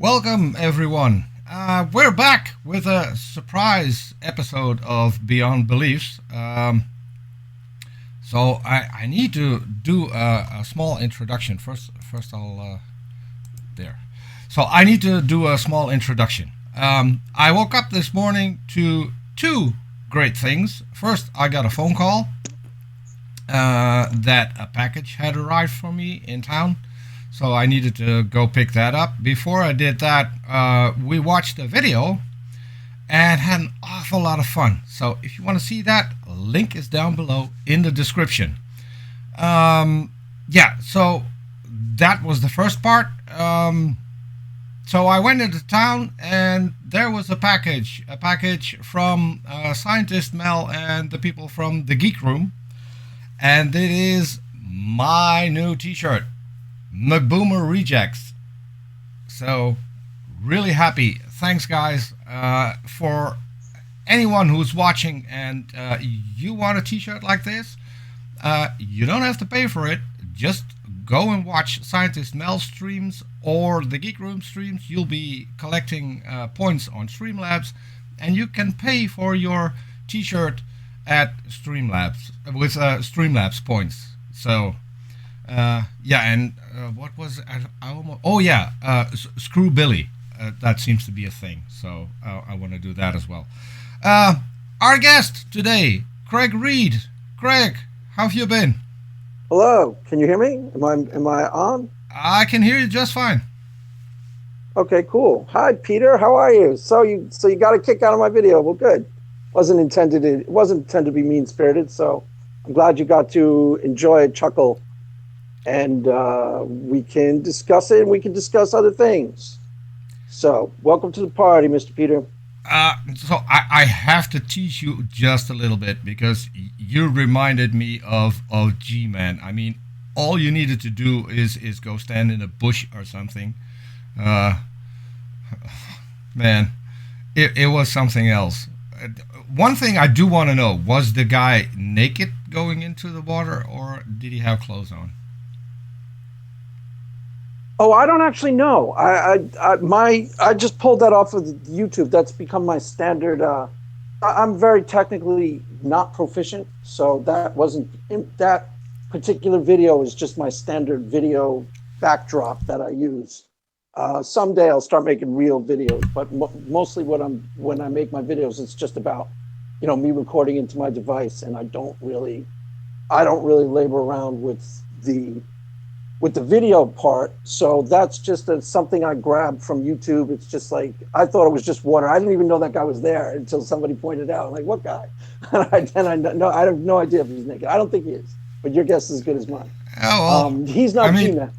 Welcome, everyone. We're back with a surprise episode of Beyond Beliefs. So I need to do a small introduction. First I'll... there. So I need to do a small introduction. I woke up this morning to two great things. First, I got a phone call that a package had arrived for me in town. So I needed to go pick that up. Before I did that, we watched a video and had an awful lot of fun. So if you want to see that, link is down below in the description. Yeah, so that was the first part. So I went into town and there was a package from Scientist Mel and the people from the Geek Room. And it is my new t-shirt. McBoomer Rejects. So really happy. Thanks guys for anyone who's watching and you want a t-shirt like this. You don't have to pay for it. Just go and watch Scientist Mel streams or the Geek Room streams. You'll be collecting points on Streamlabs and you can pay for your t-shirt at Streamlabs with Streamlabs points. So yeah, and what was I almost? Oh yeah, Screw Billy. That seems to be a thing. So I want to do that as well. Our guest today, Craig Reed. Craig, how have you been? Hello, can you hear me? Am I on? I can hear you just fine. Okay, cool. Hi, Peter. How are you? So you got a kick out of my video. Well, good. It wasn't intended to be mean-spirited. So I'm glad you got to enjoy a chuckle. And we can discuss it, and we can discuss other things. So, welcome to the party, Mr. Peter. So I have to tease you just a little bit because you reminded me of GMan. I mean, all you needed to do is go stand in a bush or something. Man, it was something else. One thing I do want to know, was the guy naked going into the water, or did he have clothes on? Oh, I don't actually know. I just pulled that off of YouTube. That's become my standard. I'm very technically not proficient, so that particular video is just my standard video backdrop that I use. Someday I'll start making real videos, but mostly when I make my videos, it's just about me recording into my device, and I don't really labor around with the video part. So that's just something I grabbed from YouTube. It's just like, I thought it was just water. I didn't even know that guy was there until somebody pointed out. I'm like, what guy? And I have no idea if he's naked. I don't think he is, but your guess is as good as mine. Oh, well, he's not G-Man.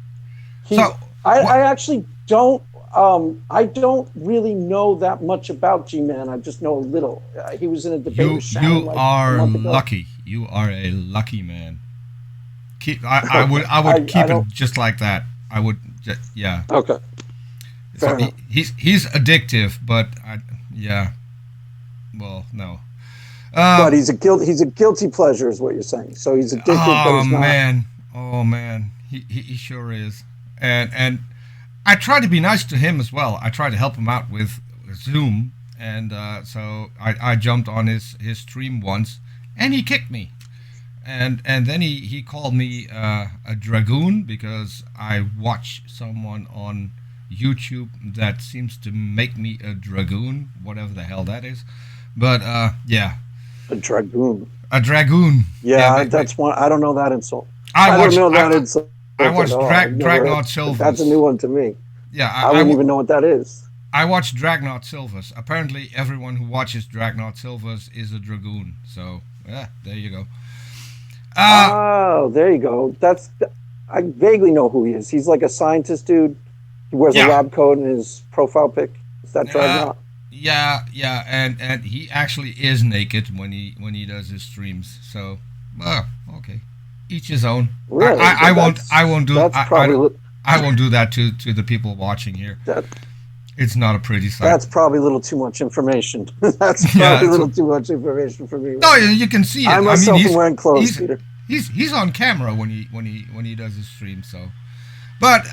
I actually don't, I don't really know that much about G-Man. I just know a little. He was in a debate with Shannon. You are lucky. You are a lucky man. I would keep it just like that. I would, yeah. Okay. So he's addictive, but yeah. Well, no. But he's a guilty pleasure, is what you're saying. So he's addicted, but he's not. Oh man, he sure is. And I try to be nice to him as well. I try to help him out with Zoom, and so I jumped on his stream once, and he kicked me. And then he called me a dragoon because I watch someone on YouTube that seems to make me a dragoon, whatever the hell that is. But yeah, a dragoon. A dragoon. Yeah, that's one. I don't know that insult. I don't know that insult. I watched Dragnaut Silvers. That's a new one to me. Yeah, I wouldn't even know what that is. I watched Dragnaut Silvers. Apparently, everyone who watches Dragnaut Silvers is a dragoon. So yeah, there you go. Oh, there you go. I vaguely know who he is. He's like a scientist dude. He wears a lab coat in his profile pic. Is that Dragnaut? Yeah, and he actually is naked when he does his streams. So, okay, each his own. Really? I won't do that to the people watching here. It's not a pretty sight. That's probably a little too much information. That's probably a little too much information for me. No, you can see it. I myself am wearing clothes, Peter. He's on camera when he does his stream. So, but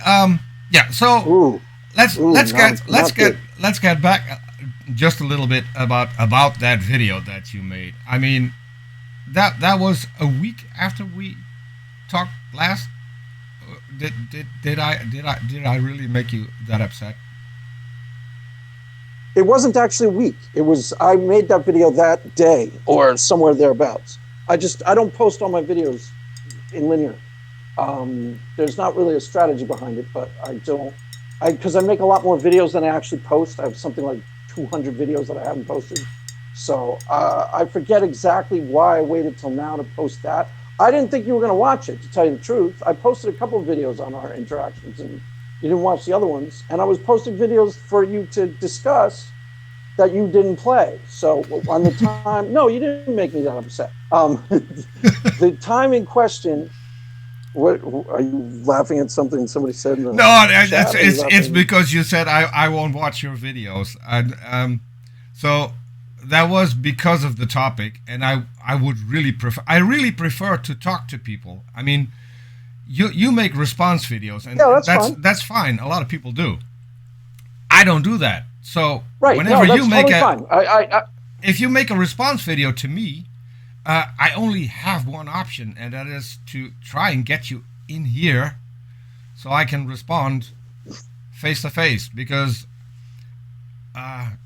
yeah. So ooh, let's get back just a little bit about that video that you made. I mean, that was a week after we talked last. Did I really make you that upset? It wasn't actually a week. I made that video that day or somewhere thereabouts. I don't post all my videos in linear. There's not really a strategy behind it, but because I make a lot more videos than I actually post. I have something like 200 videos that I haven't posted. So I forget exactly why I waited till now to post that. I didn't think you were going to watch it, to tell you the truth. I posted a couple of videos on our interactions, and you didn't watch the other ones. And I was posting videos for you to discuss that you didn't play. So on the time, no, you didn't make me that upset. The time in question. What are you laughing at? Something somebody said? No, it's because you said I won't watch your videos, and so that was because of the topic, and I would really prefer to talk to people. I mean, you make response videos, and that's fine. A lot of people do. I don't do that. So whenever you make if you make a response video to me, I only have one option, and that is to try and get you in here so I can respond face to face, because I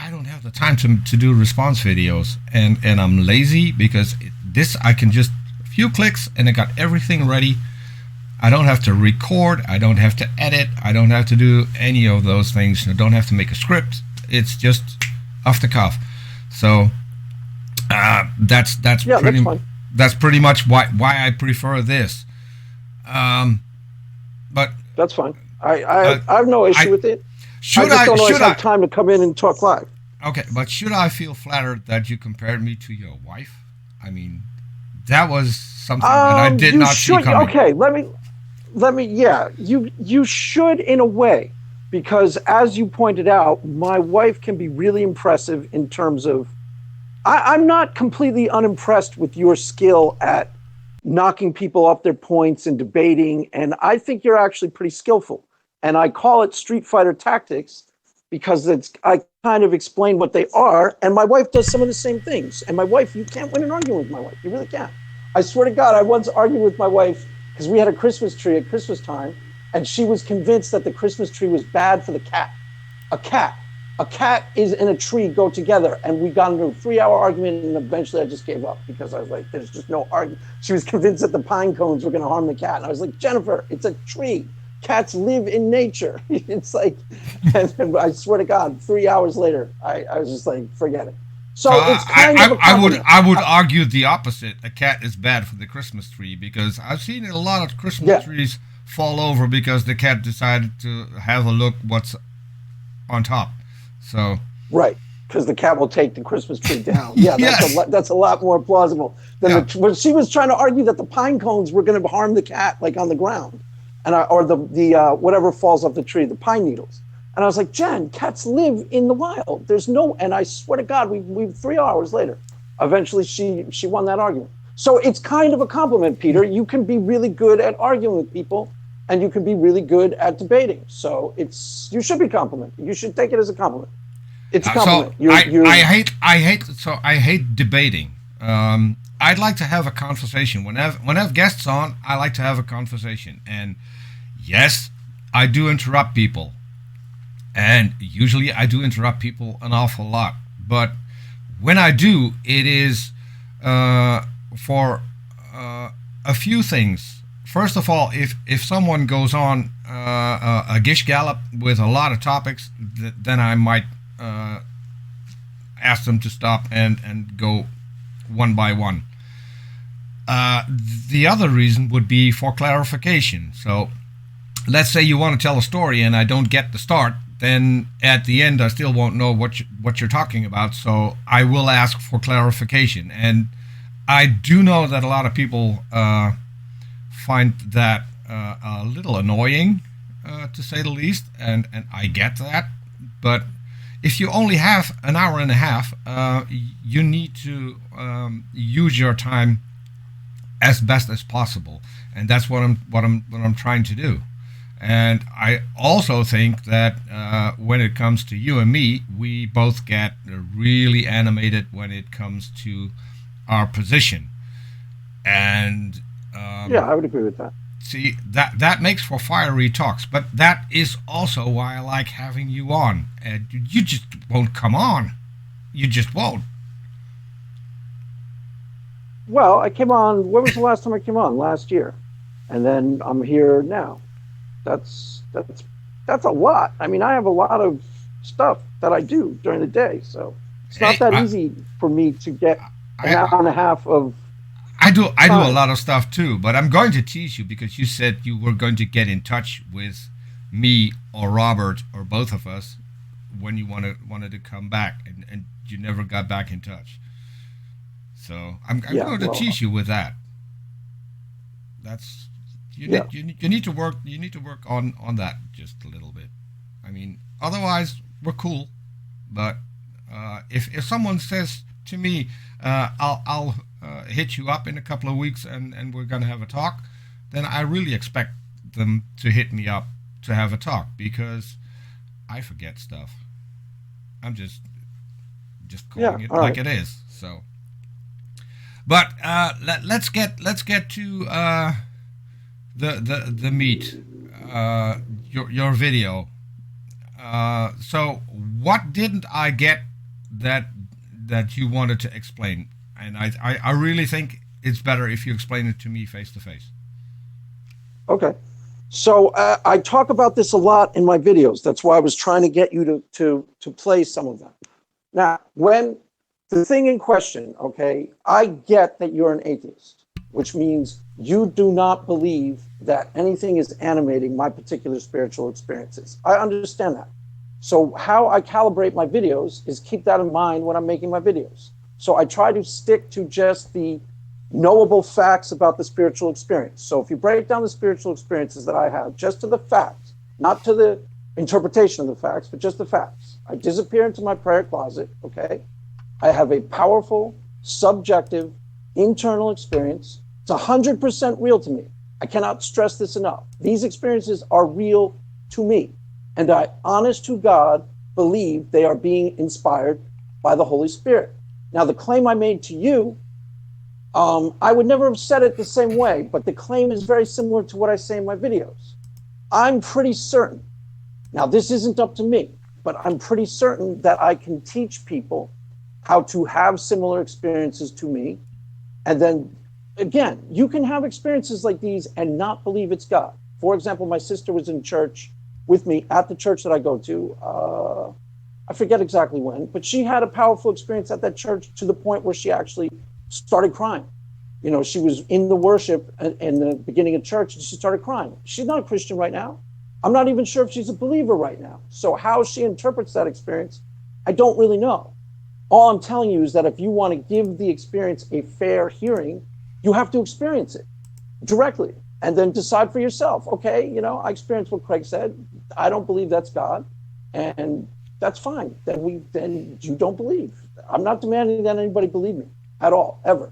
don't have the time to do response videos, and I'm lazy, because this I can just a few clicks and I got everything ready. I don't have to record, I don't have to edit, I don't have to do any of those things. I don't have to make a script. It's just off the cuff. So that's pretty much why I prefer this. But that's fine. I have no issue with it. I just don't always have time to come in and talk live. Okay, but should I feel flattered that you compared me to your wife? I mean, that was something that I did not see coming. Okay, let me. Yeah, you should in a way, because as you pointed out, my wife can be really impressive in terms of. I'm not completely unimpressed with your skill at knocking people off their points and debating, and I think you're actually pretty skillful. And I call it Street Fighter tactics because I kind of explain what they are, and my wife does some of the same things. And my wife, you can't win an argument with my wife. You really can't. I swear to God, I once argued with my wife because we had a Christmas tree at Christmas time, and she was convinced that the Christmas tree was bad for the cat. A cat is in a tree go together, and we got into a 3-hour argument, and eventually I just gave up because I was like, there's just no argument. She was convinced that the pine cones were going to harm the cat, and I was like, Jennifer, it's a tree. Cats live in nature. It's like, and I swear to God, 3 hours later, I was just like, forget it. So it's kind of a compliment. I would argue the opposite. A cat is bad for the Christmas tree, because I've seen a lot of Christmas trees fall over because the cat decided to have a look what's on top. So right, because the cat will take the Christmas tree down. Yeah, that's a lot more plausible than when she was trying to argue that the pine cones were going to harm the cat, like on the ground, or the whatever falls off the tree, the pine needles. And I was like, Jen, cats live in the wild. There's no, and I swear to God, we 3 hours later, eventually she won that argument. So it's kind of a compliment, Peter. You can be really good at arguing with people, and you can be really good at debating. So you should be complimented. You should take it as a compliment. It's a compliment. So I hate debating. I'd like to have a conversation. When I have guests on, I like to have a conversation. And yes, I do interrupt people. And usually I do interrupt people an awful lot. But when I do, it is for a few things. First of all, if someone goes on a gish gallop with a lot of topics, then I might ask them to stop and go one by one. The other reason would be for clarification. So let's say you want to tell a story and I don't get the start, then at the end I still won't know what you're talking about. So I will ask for clarification. And I do know that a lot of people find that a little annoying, to say the least, and I get that. But if you only have an hour and a half, you need to use your time as best as possible, and that's what I'm trying to do. And I also think that when it comes to you and me, we both get really animated when it comes to our position. And Yeah, I would agree with that. see, that makes for fiery talks. But that is also why I like having you on. And you just won't come on. You just won't. Well, I came on. When was the last time I came on? Last year, and then I'm here now. That's a lot. I mean, I have a lot of stuff that I do during the day, so it's not Hey, that easy for me to get an hour I, and a half of I do a time. lot of stuff too, but I'm going to tease you because you said you were going to get in touch with me or Robert or both of us when you wanted to come back, and you never got back in touch. So I'm Yeah, going to well, tease you with that. That's yeah, you need to work on that just a little bit. I mean, otherwise we're cool, but if someone says to me, I'll hit you up in a couple of weeks and we're gonna have a talk, then I really expect them to hit me up to have a talk because I forget stuff. I'm just yeah. calling it All like right. it is. So, but let's get to the meat. Your video. So what didn't I get that you wanted to explain? And I really think it's better if you explain it to me face to face. Okay. So I talk about this a lot in my videos. That's why I was trying to get you to play some of them. Now, when the thing in question, okay, I get that you're an atheist, which means you do not believe that anything is animating my particular spiritual experiences. I understand that. So how I calibrate my videos is keep that in mind when I'm making my videos. So I try to stick to just the knowable facts about the spiritual experience. So if you break down the spiritual experiences that I have, just to the facts, not to the interpretation of the facts, but just the facts. I disappear into my prayer closet, okay? I have a powerful, subjective, internal experience. It's 100% real to me. I cannot stress this enough. These experiences are real to me. And I, honest to God, believe they are being inspired by the Holy Spirit. Now, the claim I made to you, I would never have said it the same way, but the claim is very similar to what I say in my videos. I'm pretty certain. Now, this isn't up to me, but I'm pretty certain that I can teach people how to have similar experiences to me. And then again, you can have experiences like these and not believe it's God. For example, my sister was in church with me at the church that I go to. I forget exactly when, but she had a powerful experience at that church to the point where she actually started crying. You know, she was in the worship in the beginning of church and she started crying. She's not a Christian right now. I'm not even sure if she's a believer right now. So how she interprets that experience, I don't really know. All I'm telling you is that if you want to give the experience a fair hearing, you have to experience it directly and then decide for yourself. Okay, you know, I experienced what Craig said. I don't believe that's God, and that's fine. Then you don't believe. I'm not demanding that anybody believe me at all, ever,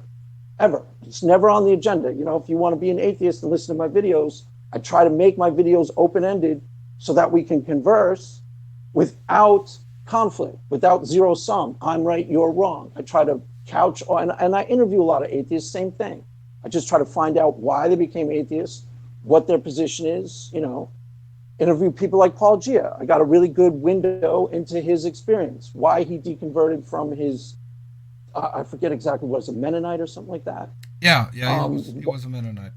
ever. It's never on the agenda. You know, if you want to be an atheist and listen to my videos, I try to make my videos open-ended so that we can converse without conflict, without zero sum. I'm right, you're wrong. I try to couch, and I interview a lot of atheists, same thing. I just try to find out why they became atheists, what their position is, you know. Interview people like Paul Gia. I got a really good window into his experience, why he deconverted from his, I forget exactly, was a Mennonite or something like that. Yeah, Um, he was a Mennonite.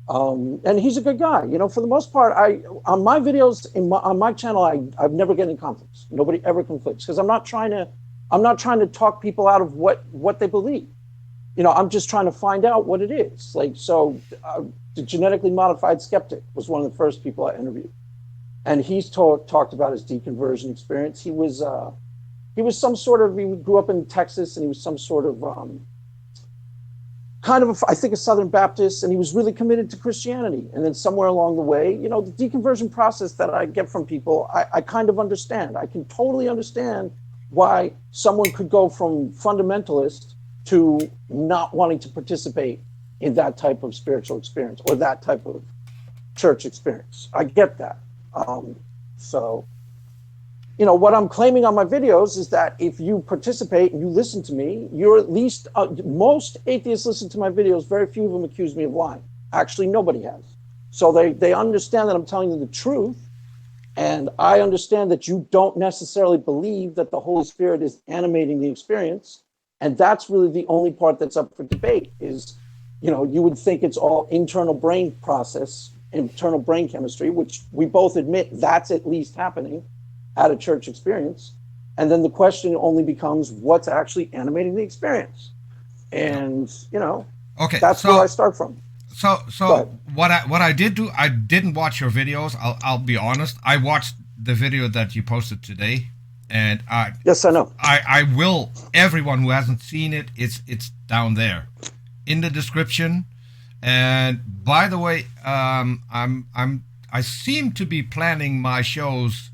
and he's a good guy. You know, for the most part, on my videos on my channel, I've never get in conflicts. Nobody ever conflicts because I'm not trying to talk people out of what they believe. You know, I'm just trying to find out what it is. Like, so the genetically modified skeptic was one of the first people I interviewed, and he's talked about his deconversion experience. He was some sort of, he grew up in Texas, and he was some sort of kind of, I think, a Southern Baptist, and he was really committed to Christianity. And then somewhere along the way, you know, the deconversion process that I get from people, I kind of understand. I can totally understand why someone could go from fundamentalist to not wanting to participate in that type of spiritual experience or that type of church experience. I get that. So, you know, what I'm claiming on my videos is that if you participate and you listen to me, you're at least, most atheists listen to my videos, very few of them accuse me of lying. Actually, nobody has. So they understand that I'm telling them the truth. And I understand that you don't necessarily believe that the Holy Spirit is animating the experience. And that's really the only part that's up for debate is, you know, you would think it's all internal brain process, internal brain chemistry, which we both admit that's at least happening at a church experience. And then the question only becomes what's actually animating the experience. And, you know, okay, that's where I start from. So what I did do, I didn't watch your videos. I'll be honest. I watched the video that you posted today, and yes, I know. I will. Everyone who hasn't seen it, it's down there in the description. And by the way, I seem to be planning my shows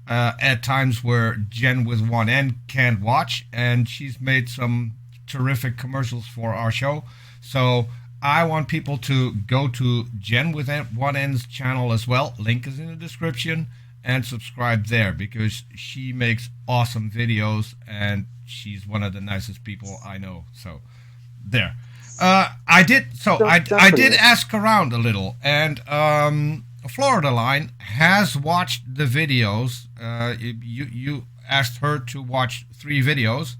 at times where Jen with one N can't watch, and she's made some terrific commercials for our show. So I want people to go to Jen with one N's channel as well. Link is in the description, and subscribe there because she makes awesome videos and she's one of the nicest people I know. So there. I did ask around a little, and Florida Line has watched the videos. You asked her to watch 3 videos.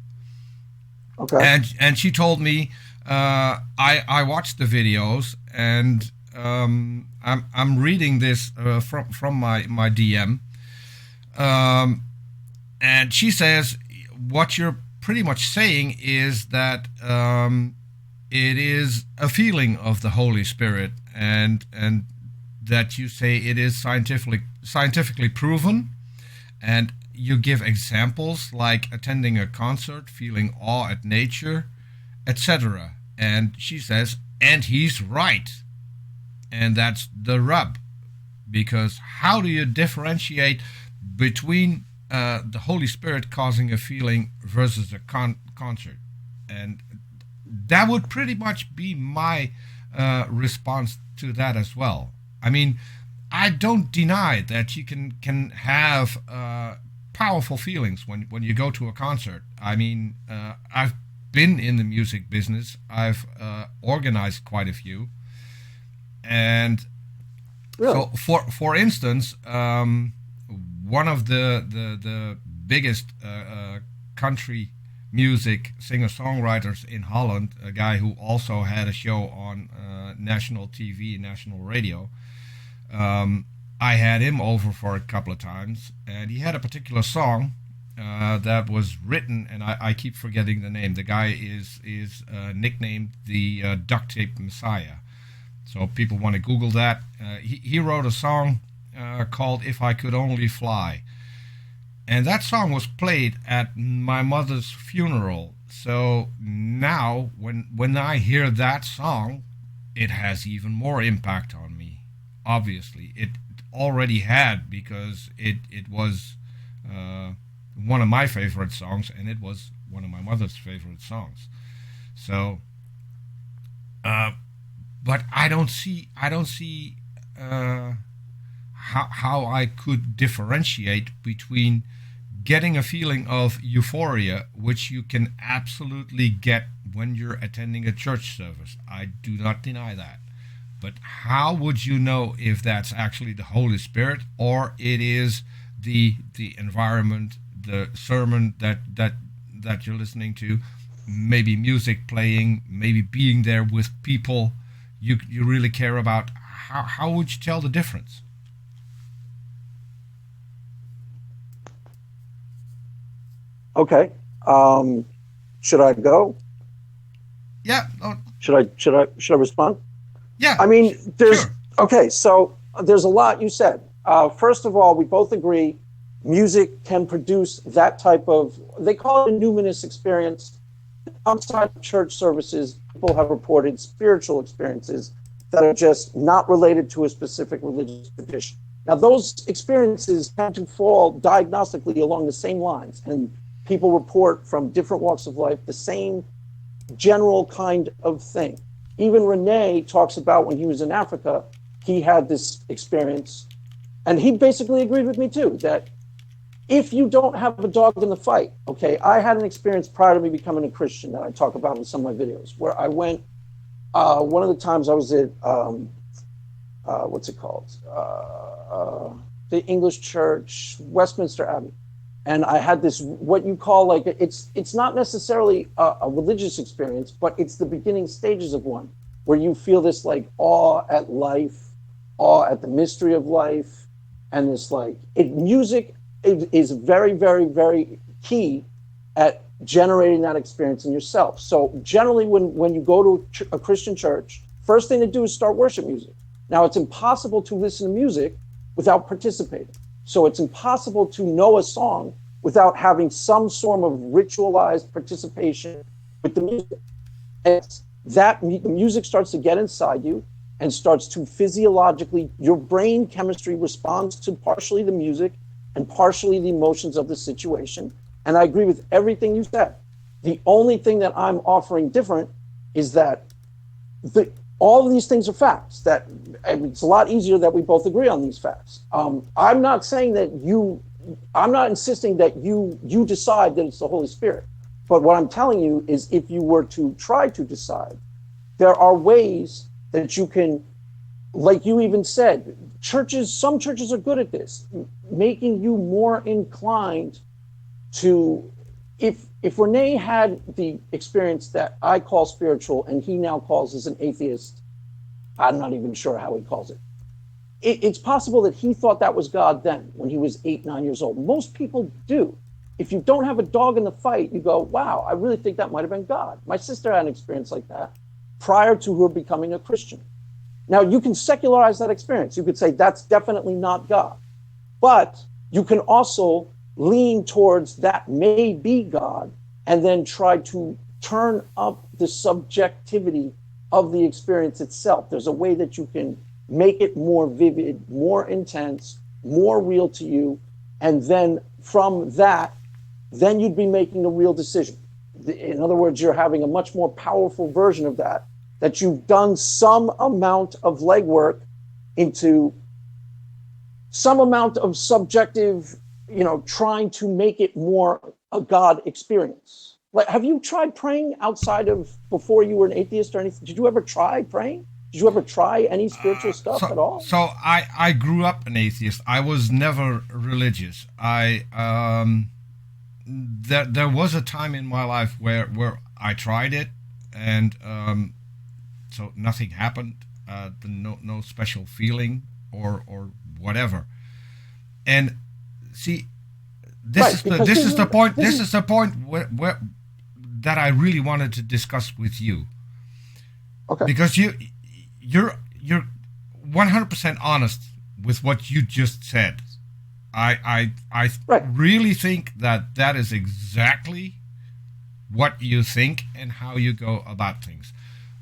Okay. And she told me I watched the videos, and I'm reading this from my DM, and she says what you're pretty much saying is that it is a feeling of the Holy Spirit, and that you say it is scientifically proven, and you give examples like attending a concert, feeling awe at nature, etc. And she says, and he's right. And that's the rub. Because how do you differentiate between the Holy Spirit causing a feeling versus a concert? And that would pretty much be my response to that as well. I mean, I don't deny that you can have powerful feelings when you go to a concert. I mean, I've been in the music business. I've organized quite a few, and really? So for instance, one of the biggest country music singer-songwriters in Holland, a guy who also had a show on national TV, national radio. I had him over for a couple of times, and he had a particular song that was written, and I keep forgetting the name. The guy is nicknamed the Duct Tape Messiah. So people want to Google that. He wrote a song called If I Could Only Fly. And that song was played at my mother's funeral. So now when I hear that song, it has even more impact on me. Obviously, it already had, because it was one of my favorite songs, and it was one of my mother's favorite songs. So, but I don't see how I could differentiate between getting a feeling of euphoria, which you can absolutely get when you're attending a church service. I do not deny that. But how would you know if that's actually the Holy Spirit, or it is the environment, the sermon that you're listening to, maybe music playing, maybe being there with people you really care about? How would you tell the difference? Okay. Should I go? Yeah. Should I respond? Yeah. I mean, there's Sure. Okay. So there's a lot you said. First of all, we both agree music can produce that type of, they call it a numinous experience. Outside of church services, people have reported spiritual experiences that are just not related to a specific religious tradition. Now, those experiences tend to fall diagnostically along the same lines, and people report from different walks of life the same general kind of thing. Even Renee talks about when he was in Africa, he had this experience, and he basically agreed with me too, that if you don't have a dog in the fight, okay, I had an experience prior to me becoming a Christian that I talk about in some of my videos, where I went, one of the times I was at, what's it called? The English Church, Westminster Abbey. And I had this, what you call like, it's not necessarily a religious experience, but it's the beginning stages of one, where you feel this like awe at life, awe at the mystery of life, and this like, music is very, very, very key at generating that experience in yourself. So generally when you go to a Christian church, first thing to do is start worship music. Now it's impossible to listen to music without participating. So it's impossible to know a song without having some sort of ritualized participation with the music. And the music starts to get inside you and starts to physiologically, your brain chemistry responds to partially the music and partially the emotions of the situation. And I agree with everything you said. The only thing that I'm offering different is that all of these things are facts. That it's a lot easier that we both agree on these facts. I'm not saying that I'm not insisting that you decide that it's the Holy Spirit. But what I'm telling you is if you were to try to decide, there are ways that you can, like you even said, some churches are good at this, making you more inclined to, if Renee had the experience that I call spiritual and he now calls as an atheist, I'm not even sure how he calls it. It's possible that he thought that was God then when he was 8, 9 years old. Most people do. If you don't have a dog in the fight, you go, wow, I really think that might have been God. My sister had an experience like that prior to her becoming a Christian. Now, you can secularize that experience. You could say that's definitely not God. But you can also lean towards that may be God and then try to turn up the subjectivity of the experience itself. There's a way that you can make it more vivid, more intense, more real to you. And then from that, then you'd be making a real decision. In other words, you're having a much more powerful version of that you've done some amount of legwork into, some amount of subjective, trying to make it more a God experience. Like, have you tried praying outside of before you were an atheist or anything? Did you ever try praying? Did you ever try any spiritual stuff at all? So I grew up an atheist. I was never religious. There was a time in my life where I tried it, and so nothing happened. No special feeling or whatever. And see, this is the point where that I really wanted to discuss with you. Okay. Because you're 100% honest with what you just said. I really think that is exactly what you think and how you go about things.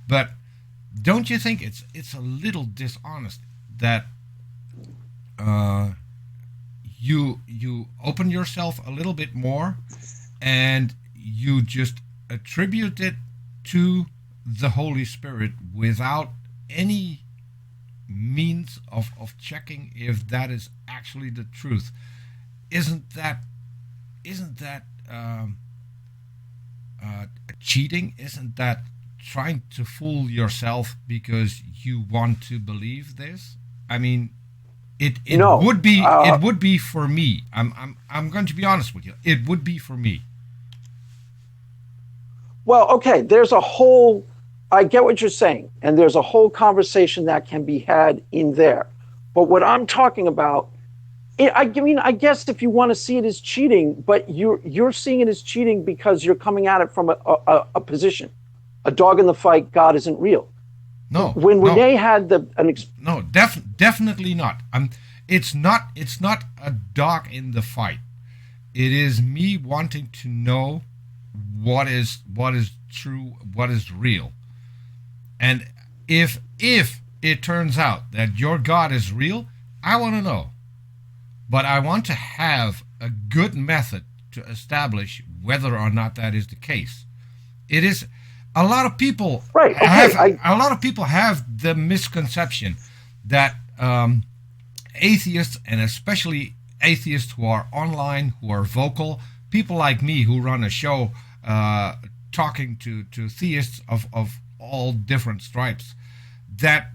But don't you think it's a little dishonest that you open yourself a little bit more and you just attribute it to the Holy Spirit without any means of checking if that is actually the truth? Isn't that cheating? Isn't that trying to fool yourself because you want to believe this? I mean, it would be for me. I'm going to be honest with you. It would be for me. Well, okay, I get what you're saying, and there's a whole conversation that can be had in there. But what I'm talking about, I guess if you want to see it as cheating, but you're seeing it as cheating because you're coming at it from a position. A dog in the fight, God isn't real. No. When Renee had definitely not. It's not a dog in the fight. It is me wanting to know what is true, what is real. And if it turns out that your God is real, I want to know. But I want to have a good method to establish whether or not that is the case. It is a lot of people have the misconception that atheists, and especially atheists who are online, who are vocal, people like me who run a show talking to theists of all different stripes, that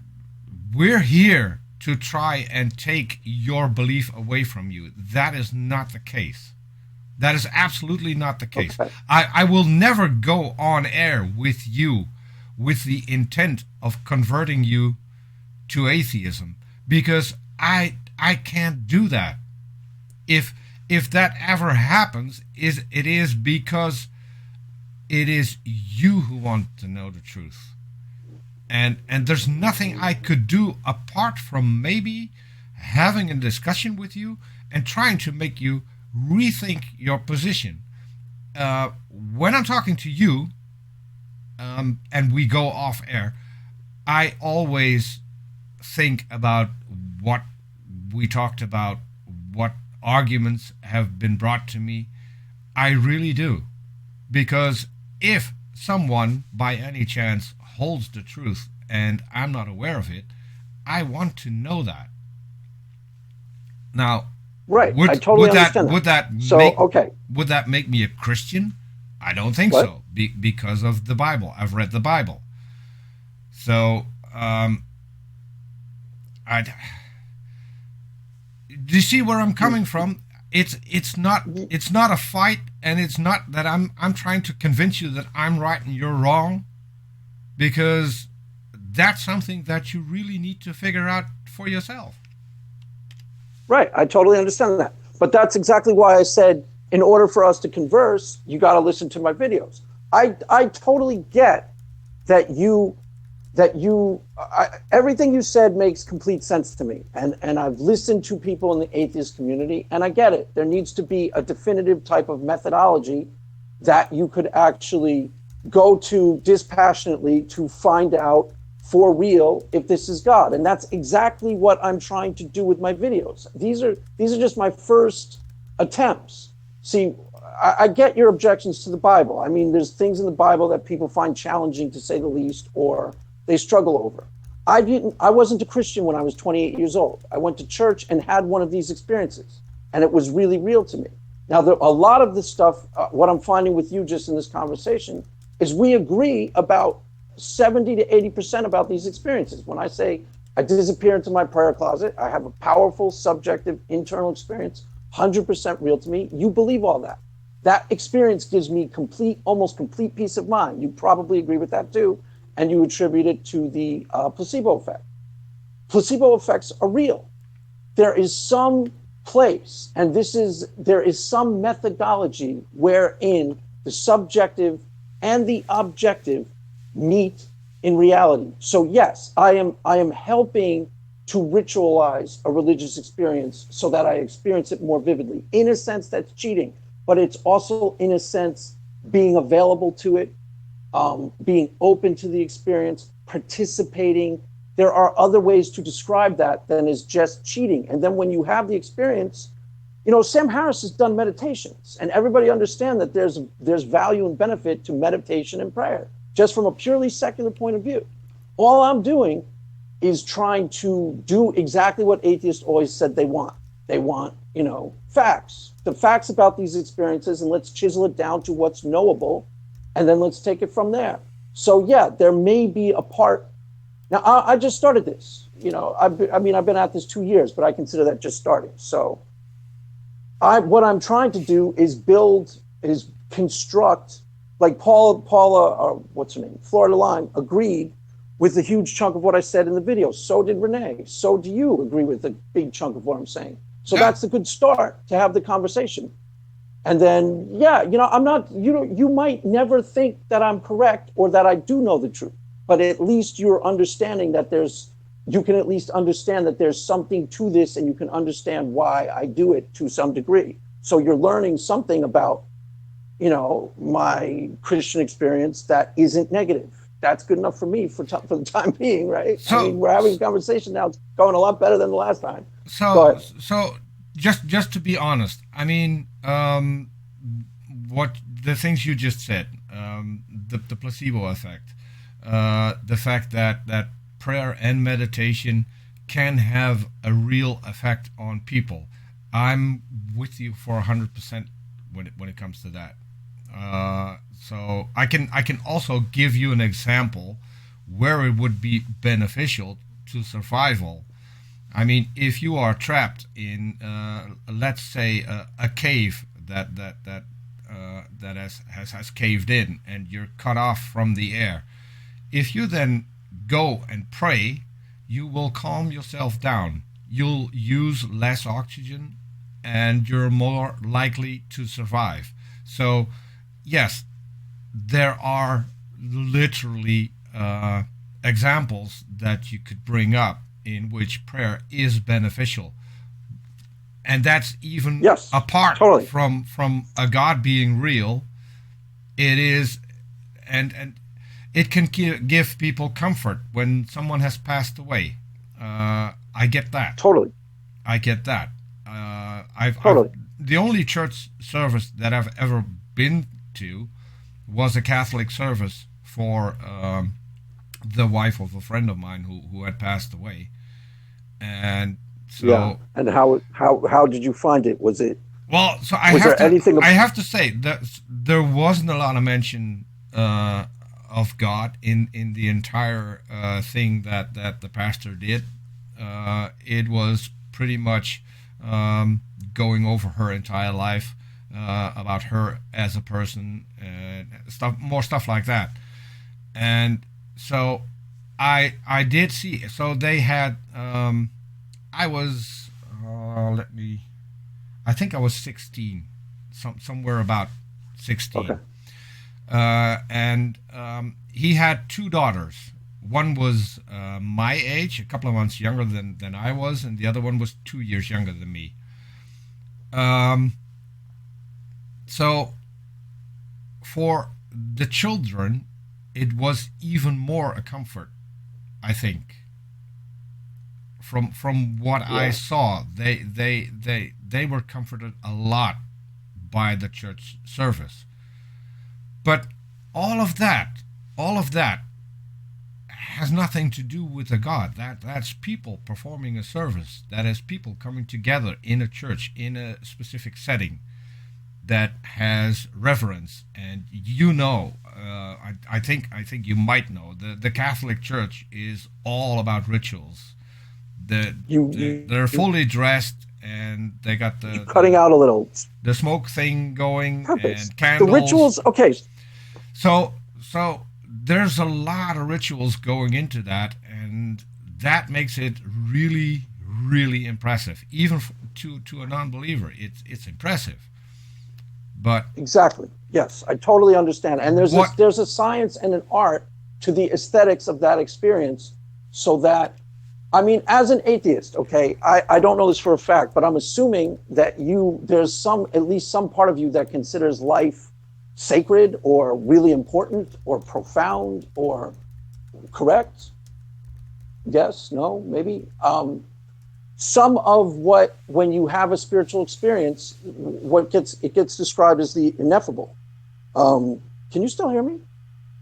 we're here to try and take your belief away from you. That is not the case. That is absolutely not the case. Okay. I will never go on air with you with the intent of converting you to atheism, because I can't do that. If that ever happens, it is because it is you who want to know the truth. And there's nothing I could do apart from maybe having a discussion with you and trying to make you rethink your position. When I'm talking to you, and we go off air, I always think about what we talked about, what arguments have been brought to me. I really do. Because if someone by any chance holds the truth and I'm not aware of it, I want to know that. Now, right, I totally understand would that make me a Christian? I don't think What? so, because of the Bible. I've read the Bible. So, do you see where I'm coming from? It's not a fight, and it's not that I'm trying to convince you that I'm right and you're wrong, because that's something that you really need to figure out for yourself. Right, I totally understand that. But that's exactly why I said, in order for us to converse, you got to listen to my videos. I totally get that everything you said makes complete sense to me. And I've listened to people in the atheist community, and I get it. There needs to be a definitive type of methodology that you could actually go to dispassionately to find out for real if this is God. And that's exactly what I'm trying to do with my videos. These are just my first attempts. See, I get your objections to the Bible. I mean, there's things in the Bible that people find challenging, to say the least, or they struggle over. I wasn't a Christian when I was 28 years old. I went to church and had one of these experiences, and it was really real to me. Now, a lot of the stuff, what I'm finding with you just in this conversation, is we agree about 70 to 80% about these experiences. When I say I disappear into my prayer closet, I have a powerful, subjective, internal experience, 100% real to me. You believe all that. That experience gives me almost complete peace of mind. You probably agree with that too, and you attribute it to the placebo effect. Placebo effects are real. There is some place, and there is some methodology wherein the subjective and the objective meet in reality. So yes, I am helping to ritualize a religious experience so that I experience it more vividly. In a sense, that's cheating, but it's also, in a sense, being available to it, being open to the experience, participating. There are other ways to describe that than is just cheating. And then when you have the experience, Sam Harris has done meditations, and everybody understands that there's value and benefit to meditation and prayer, just from a purely secular point of view. All I'm doing is trying to do exactly what atheists always said they want. They want, facts, the facts about these experiences, and let's chisel it down to what's knowable, and then let's take it from there. So yeah, there may be a part. Now, I just started this. I've been at this 2 years, but I consider that just starting. So what I'm trying to do is construct, like Paula, what's her name, Florida Line, agreed with a huge chunk of what I said in the video. So did Renee. So do you agree with a big chunk of what I'm saying? So that's a good start to have the conversation. And then, I'm not, you might never think that I'm correct or that I do know the truth, but at least you're understanding that you can at least understand that there's something to this, and you can understand why I do it to some degree. So you're learning something about, my Christian experience that isn't negative. That's good enough for me for the time being, right? So, we're having a conversation now. It's going a lot better than the last time. So just to be honest, what the things you just said, the placebo effect, the fact that prayer and meditation can have a real effect on people. I'm with you for 100% when it comes to that. So I can also give you an example where it would be beneficial to survival. I mean, if you are trapped in, let's say, a cave that has caved in, and you're cut off from the air, if you then go and pray, you will calm yourself down. You'll use less oxygen, and you're more likely to survive. So, yes, there are literally examples that you could bring up in which prayer is beneficial, and that's even apart from a God being real. It is, and it can give people comfort when someone has passed away. I get that. Totally. I get that. I've the only church service that I've ever been to was a Catholic service for the wife of a friend of mine who had passed away, and so. Yeah. And how did you find it? Was it? Well, so I have to say that there wasn't a lot of mention of God in the entire thing that the pastor did. It was pretty much going over her entire life, about her as a person, and more stuff like that. And so I did see. So they had. I was I think I was 16, somewhere about 16. Okay. And he had two daughters. One was my age, a couple of months younger than I was, and the other one was 2 years younger than me. So for the children, it was even more a comfort, I think. From what I saw, they were comforted a lot by the church service. But all of that has nothing to do with a God. That's people performing a service. That is people coming together in a church in a specific setting that has reverence. And I think you might know the Catholic Church is all about rituals. They're fully dressed, and they got the cutting out a little the smoke thing going and candles. The rituals, okay. So there's a lot of rituals going into that, and that makes it really, really impressive. Even to a non-believer, it's impressive. But exactly, yes, I totally understand. And there's a science and an art to the aesthetics of that experience, so that. I mean, as an atheist, okay, I don't know this for a fact, but I'm assuming that there's at least some part of you that considers life sacred or really important or profound or correct? Yes, no, maybe. Some of when you have a spiritual experience, it gets described as the ineffable. Can you still hear me?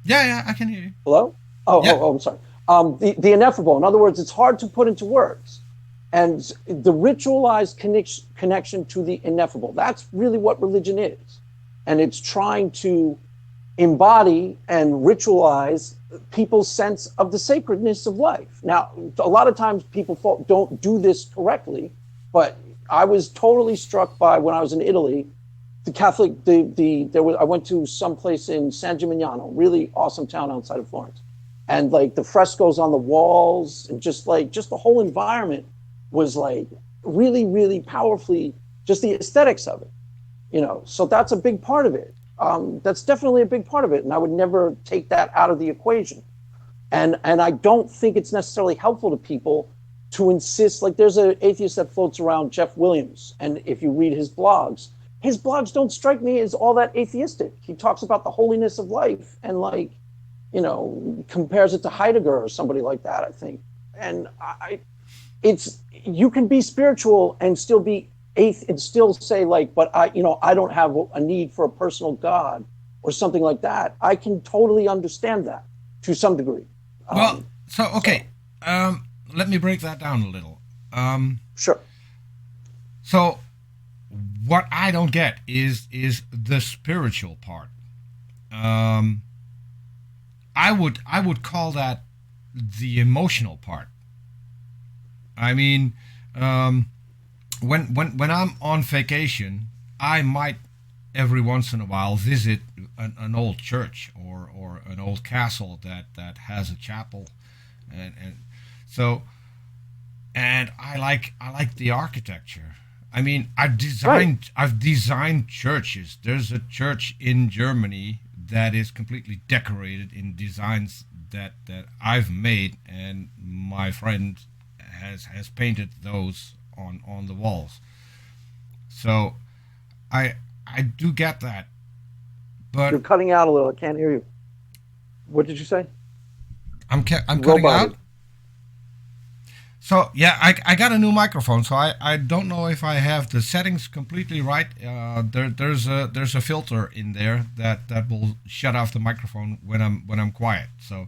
Yeah, I can hear you. Hello? Oh, I'm sorry. The ineffable. In other words, it's hard to put into words. And the ritualized connection to the ineffable, that's really what religion is. And it's trying to embody and ritualize people's sense of the sacredness of life. Now, a lot of times people don't do this correctly, but I was totally struck by when I was in Italy, the Catholic, I went to some place in San Gimignano, really awesome town outside of Florence. And like the frescoes on the walls and just the whole environment was like really, really powerfully, just the aesthetics of it, so that's a big part of it. That's definitely a big part of it. And I would never take that out of the equation. And I don't think it's necessarily helpful to people to insist, like there's an atheist that floats around, Jeff Williams. And if you read his blogs don't strike me as all that atheistic. He talks about the holiness of life and compares it to Heidegger or somebody like that, I think. And you can be spiritual and still be and still say but I don't have a need for a personal God or something like that. I can totally understand that to some degree. let me break that down a little. Sure. So what I don't get is the spiritual part. I would call that the emotional part. I mean, when I'm on vacation, I might every once in a while visit an old church or an old castle that has a chapel, and so and I like the architecture. I mean, I've designed churches. There's a church in Germany that is completely decorated in designs that I've made, and my friend has painted those on the walls. So I do get that, but You're cutting out a little. I can't hear you. What did you say? I'm cutting out. So yeah, I got a new microphone, so I don't know if I have the settings completely right. There's a filter in there that will shut off the microphone when I'm quiet. So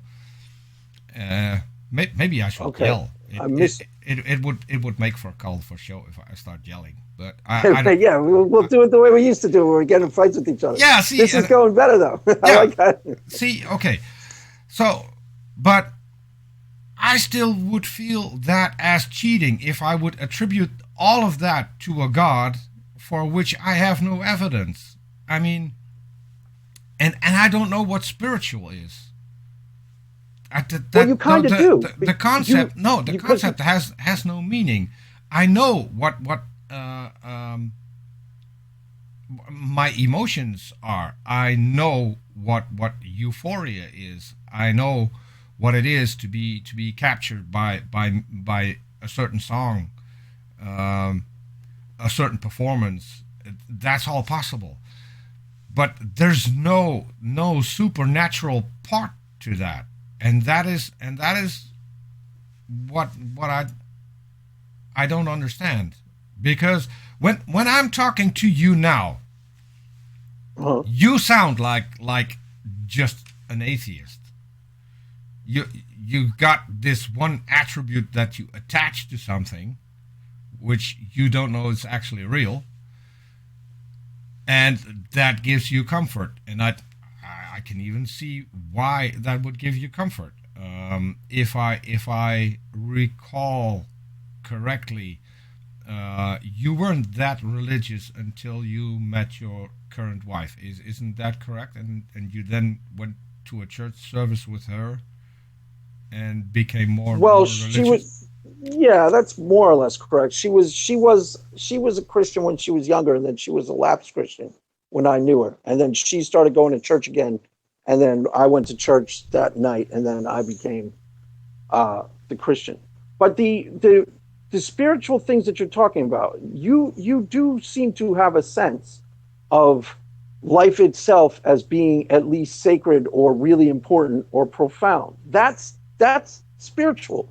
maybe I should yell. It would make for a colorful show if I start yelling. But yeah, we'll do it the way we used to do when we get in fights with each other. Yeah, see, this is going better though. I like that. See, okay, so but I still would feel that as cheating if I would attribute all of that to a god for which I have no evidence. I mean, and I don't know what spiritual is. Well, you kind of do. The concept, the concept has no meaning. I know what my emotions are. I know what euphoria is. I know what it is to be captured by a certain song, a certain performance. That's all possible, but there's no supernatural part to that, and that is what I don't understand, because when I'm talking to you now, you sound like just an atheist. You got this one attribute that you attach to something, which you don't know is actually real, and that gives you comfort. And I can even see why that would give you comfort. If I recall correctly, you weren't that religious until you met your current wife. Isn't that correct? And you then went to a church service with her and became more religious? She was, yeah, that's more or less correct. She was a Christian when she was younger, and then she was a lapsed Christian when I knew her, and then she started going to church again, and then I went to church that night, and then I became the Christian. But the spiritual things that you're talking about, you do seem to have a sense of life itself as being at least sacred or really important or profound. That's spiritual.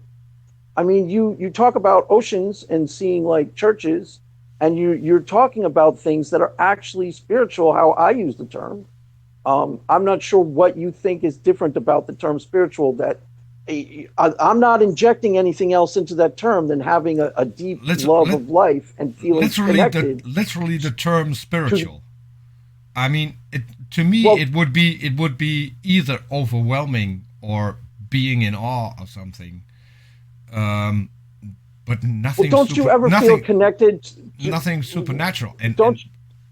I mean, you talk about oceans and seeing like churches, and you're talking about things that are actually spiritual, how I use the term. I'm not sure what you think is different about the term spiritual, that I'm not injecting anything else into that term than having a deep love of life and feeling connected. Literally the term spiritual. I mean, to me, it would be either overwhelming or being in awe of something, but nothing. Well, don't you ever feel connected? Nothing supernatural. And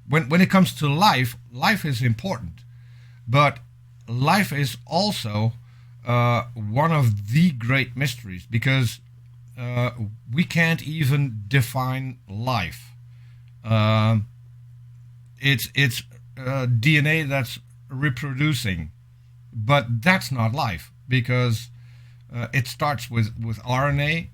when it comes to life is important, but life is also one of the great mysteries, because we can't even define life. It's DNA that's reproducing, but that's not life, because it starts with RNA.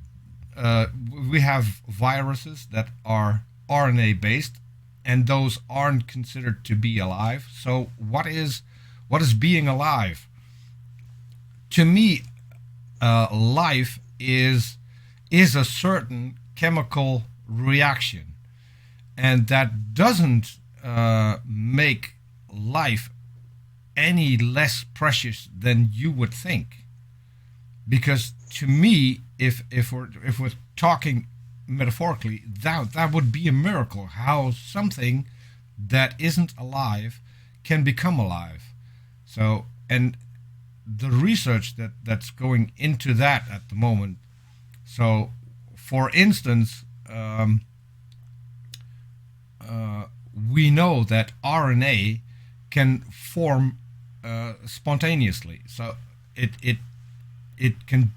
We have viruses that are RNA based, and those aren't considered to be alive. So what is being alive? To me, life is a certain chemical reaction, and that doesn't make life any less precious than you would think. because to me, if we're talking metaphorically, that would be a miracle. How something that isn't alive can become alive. So, and the research that's going into that at the moment. So, for instance, we know that RNA can form spontaneously. So it can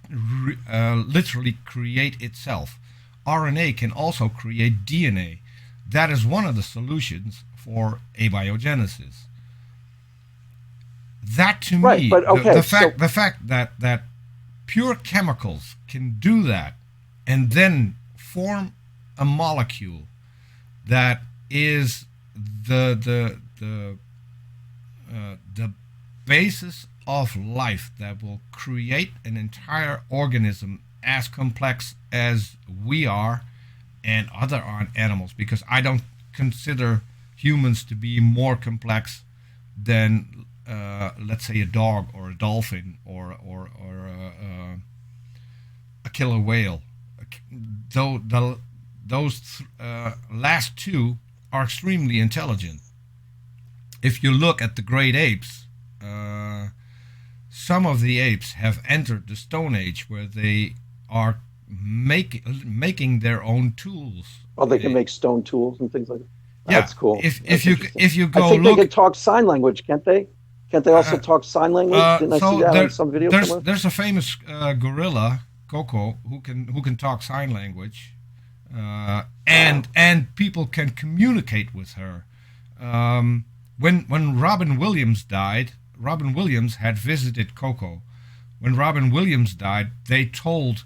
literally create itself. RNA can also create DNA. That is one of the solutions for abiogenesis. That to Right, me, but okay, the fact that pure chemicals can do that and then form a molecule that is the basis of life, that will create an entire organism as complex as we are and other animals, because I don't consider humans to be more complex than let's say a dog or a dolphin or a killer whale. Though those last two are extremely intelligent. If you look at the great apes, some of the apes have entered the Stone Age, where they are making their own tools. Oh, they can make stone tools and things like that. Yeah, That's cool. if you go I think look, they can talk sign language, can't they? Can't they also talk sign language? Didn't I see that on some video somewhere? There's a famous gorilla, Coco, who can talk sign language, and people can communicate with her. When Robin Williams died, Robin Williams had visited Coco. When Robin Williams died, they told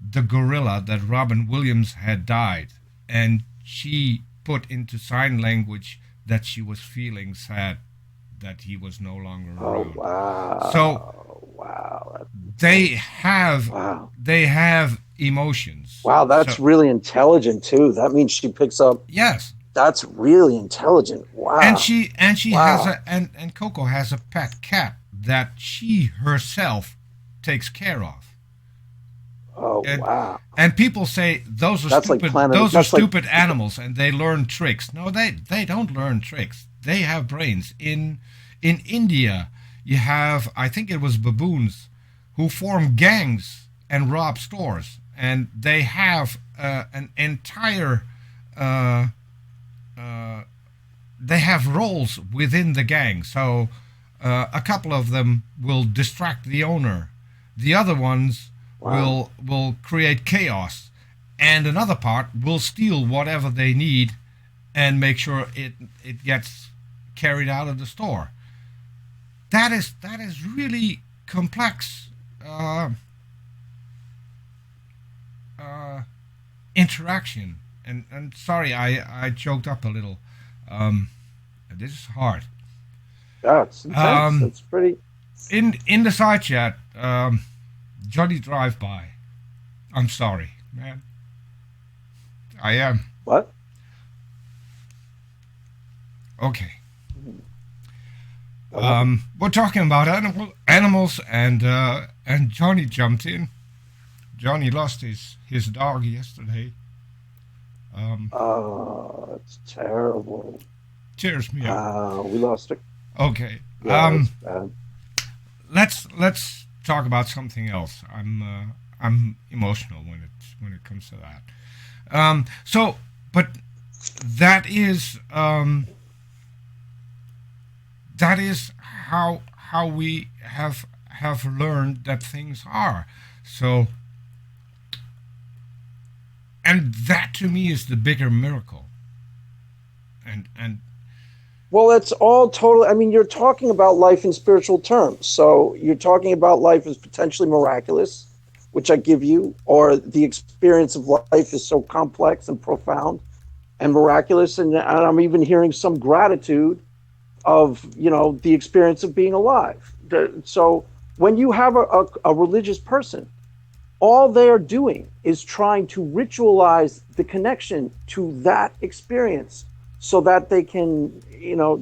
the gorilla that Robin Williams had died, and she put into sign language that she was feeling sad that he was no longer around. Oh, wow. So wow. they have emotions. Wow, that's really intelligent too. That means she picks up. Yes. That's really intelligent. Wow. And she Wow. has and Coco has a pet cat that she herself takes care of. Oh, wow. And people say those are That's stupid. like Those are stupid animals, and they learn tricks. No, they don't learn tricks. They have brains. In India, you have, I think it was baboons, who form gangs and rob stores, and they have an entire. They have roles within the gang. So a couple of them will distract the owner. The other ones will create chaos, and another part will steal whatever they need and make sure it gets carried out of the store. That is really complex interaction. And sorry, I choked up a little. This is hard. Yeah, it's intense. It's pretty. In the side chat, Johnny Drive By. I'm sorry, man. I am. What? Okay. We're talking about animals, and Johnny jumped in. Johnny lost his dog yesterday. Oh, it's terrible. Tears me up. We lost it. Okay. Yeah, bad. Let's talk about something else. I'm emotional when it comes to that. But that is how we have learned that things are. So, and that to me is the bigger miracle. And well, it's all total. I mean, you're talking about life in spiritual terms. So you're talking about life as potentially miraculous, which I give you, or the experience of life is so complex and profound and miraculous. And I'm even hearing some gratitude of, the experience of being alive. So when you have a religious person, all they're doing is trying to ritualize the connection to that experience so that they can,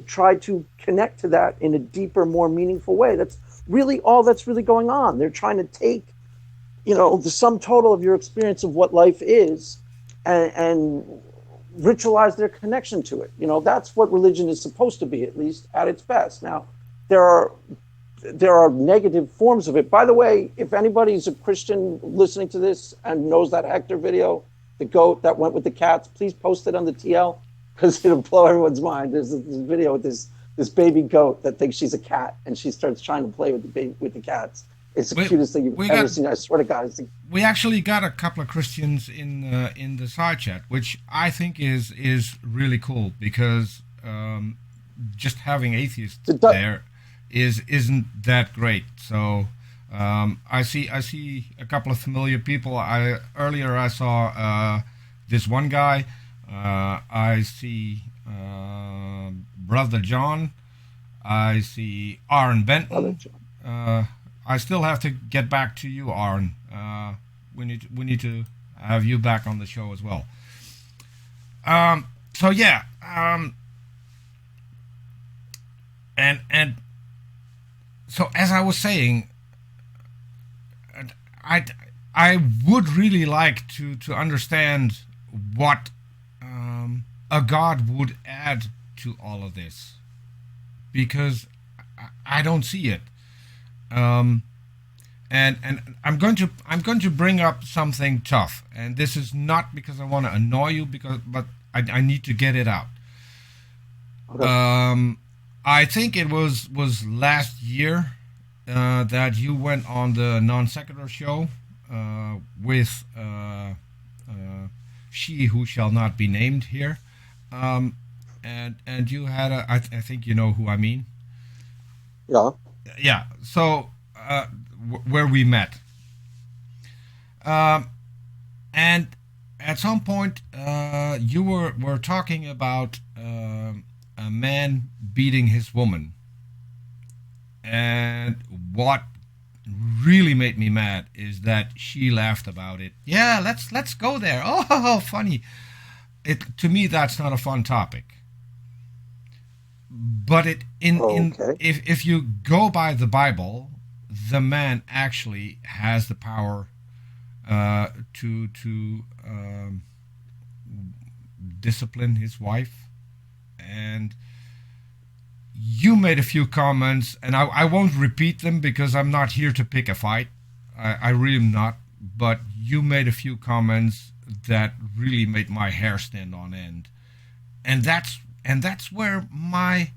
try to connect to that in a deeper, more meaningful way. That's really all that's really going on. They're trying to take the sum total of your experience of what life is, and ritualize their connection to it. That's what religion is supposed to be, at least at its best. Now, there are negative forms of it. By the way, if anybody's a Christian listening to this and knows that Hector video, the goat that went with the cats, please post it on the TL, because it'll blow everyone's mind. There's this video with this baby goat that thinks she's a cat, and she starts trying to play with the cats. It's the cutest thing you've ever seen. I swear to God. We actually got a couple of Christians in the side chat, which I think is really cool, because just having atheists there isn't that great. So I see a couple of familiar people. Earlier I saw this one guy. I see Brother John. I see Aaron Benton. I still have to get back to you, Aaron. We need to have you back on the show as well. So yeah, and so as I was saying, I would really like to understand what a God would add to all of this, because I don't see it. And I'm going to bring up something tough, and this is not because I want to annoy you, but I need to get it out. Okay. I think it was last year that you went on the Non Sequitur show with she who shall not be named here, and you had I think you know who I mean. Yeah. Yeah. So where we met, and at some point you were talking about a man beating his woman, and what really made me mad is that she laughed about it. Yeah, let's go there. Oh, funny. To me, that's not a fun topic. But if you go by the Bible, the man actually has the power to discipline his wife. And you made a few comments, and I won't repeat them because I'm not here to pick a fight. I really am not. But you made a few comments that really made my hair stand on end, and that's where my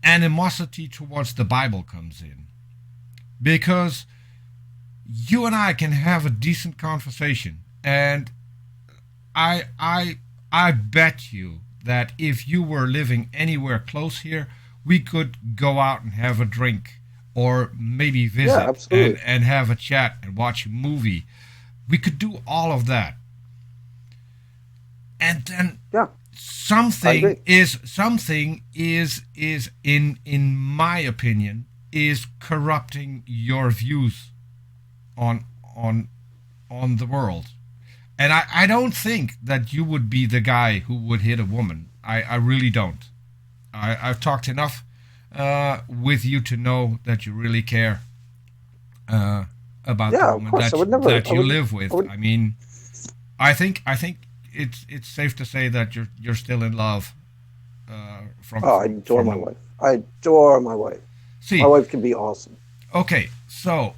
animosity towards the Bible comes in, because you and I can have a decent conversation, and I bet you that if you were living anywhere close here, we could go out and have a drink, or maybe visit and have a chat and watch a movie. We could do all of that. And then something is in my opinion is corrupting your views on the world. And I don't think that you would be the guy who would hit a woman. I really don't. I've talked enough with you to know that you really care about the woman that you live with. I mean, I think it's safe to say that you're still in love. I adore my wife. I adore my wife. See, my wife can be awesome. Okay, so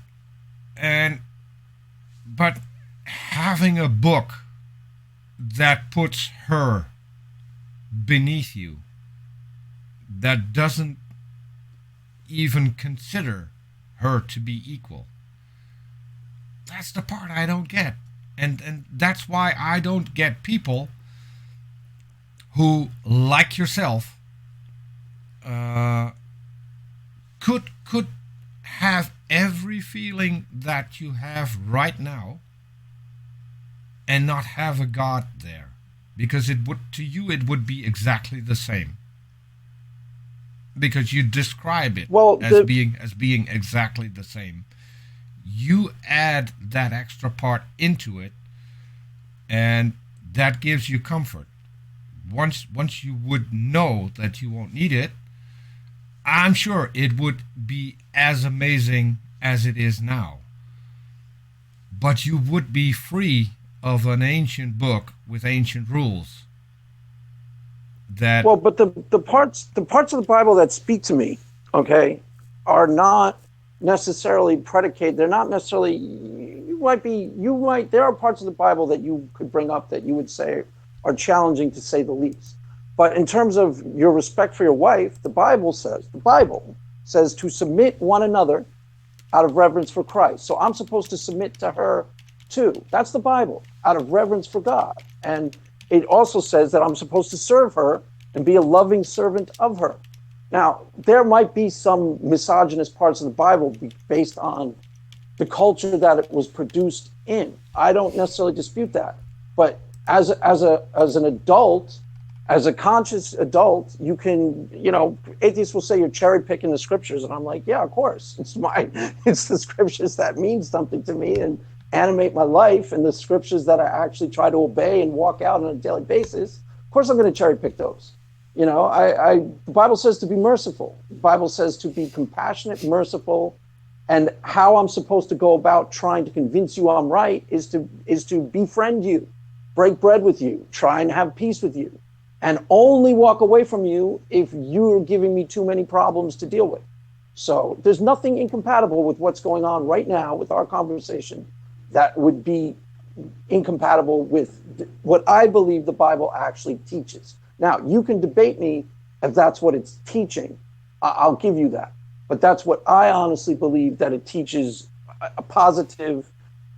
but having a book that puts her beneath you, that doesn't even consider her to be equal, that's the part I don't get. And that's why I don't get people who, like yourself, could have every feeling that you have right now and not have a God there, because it would be exactly the same, because you describe it as being exactly the same. You add that extra part into it, and that gives you comfort. Once you would know that you won't need it, I'm sure it would be as amazing as it is now. but you would be free of an ancient book with ancient rules. That Well, but the parts of the Bible that speak to me, okay, are not necessarily predicated. They're not necessarily. There are parts of the Bible that you could bring up that you would say are challenging, to say the least. But in terms of your respect for your wife, the Bible says to submit one another out of reverence for Christ. So I'm supposed to submit to her too. That's the Bible, out of reverence for God. And it also says that I'm supposed to serve her and be a loving servant of her. Now, there might be some misogynist parts of the Bible based on the culture that it was produced in. I don't necessarily dispute that. But as an adult, as a conscious adult, you can, atheists will say you're cherry picking the scriptures. And I'm like, yeah, of course. It's the scriptures that mean something to me and animate my life, and the scriptures that I actually try to obey and walk out on a daily basis. Of course, I'm going to cherry pick those. The Bible says to be merciful. The Bible says to be compassionate, merciful, and how I'm supposed to go about trying to convince you I'm right is to befriend you, break bread with you, try and have peace with you, and only walk away from you if you're giving me too many problems to deal with. So there's nothing incompatible with what's going on right now with our conversation that would be incompatible with what I believe the Bible actually teaches. Now, you can debate me if that's what it's teaching. I'll give you that. But that's what I honestly believe, that it teaches a positive,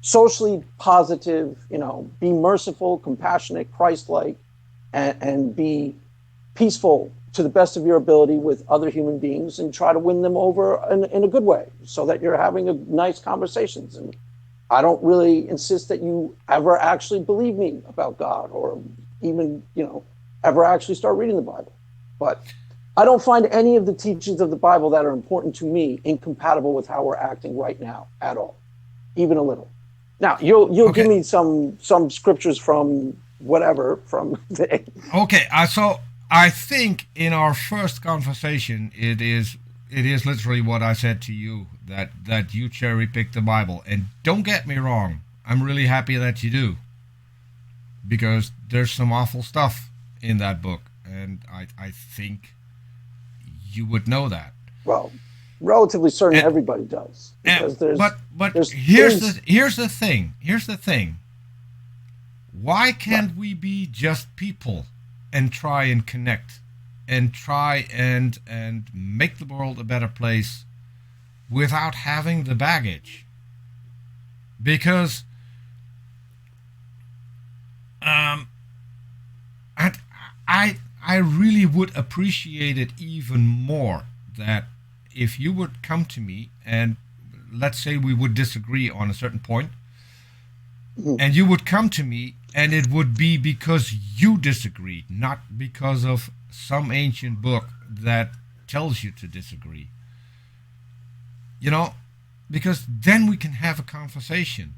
socially positive, be merciful, compassionate, Christ-like, and be peaceful to the best of your ability with other human beings, and try to win them over in a good way, so that you're having a nice conversations. And I don't really insist that you ever actually believe me about God, or even, ever actually start reading the Bible. But I don't find any of the teachings of the Bible that are important to me incompatible with how we're acting right now at all, even a little. Now, you'll give me some scriptures from whatever, from the... Okay, so I think in our first conversation, it is literally what I said to you, that you cherry pick the Bible. And don't get me wrong, I'm really happy that you do, because there's some awful stuff in that book, and I think you would know that. Well, relatively certain everybody does. But here's the thing. Why can't we be just people and try and connect and try and make the world a better place without having the baggage? Because I really would appreciate it even more that if you would come to me, and let's say we would disagree on a certain point, and you would come to me, and it would be because you disagreed, not because of some ancient book that tells you to disagree. Because then we can have a conversation.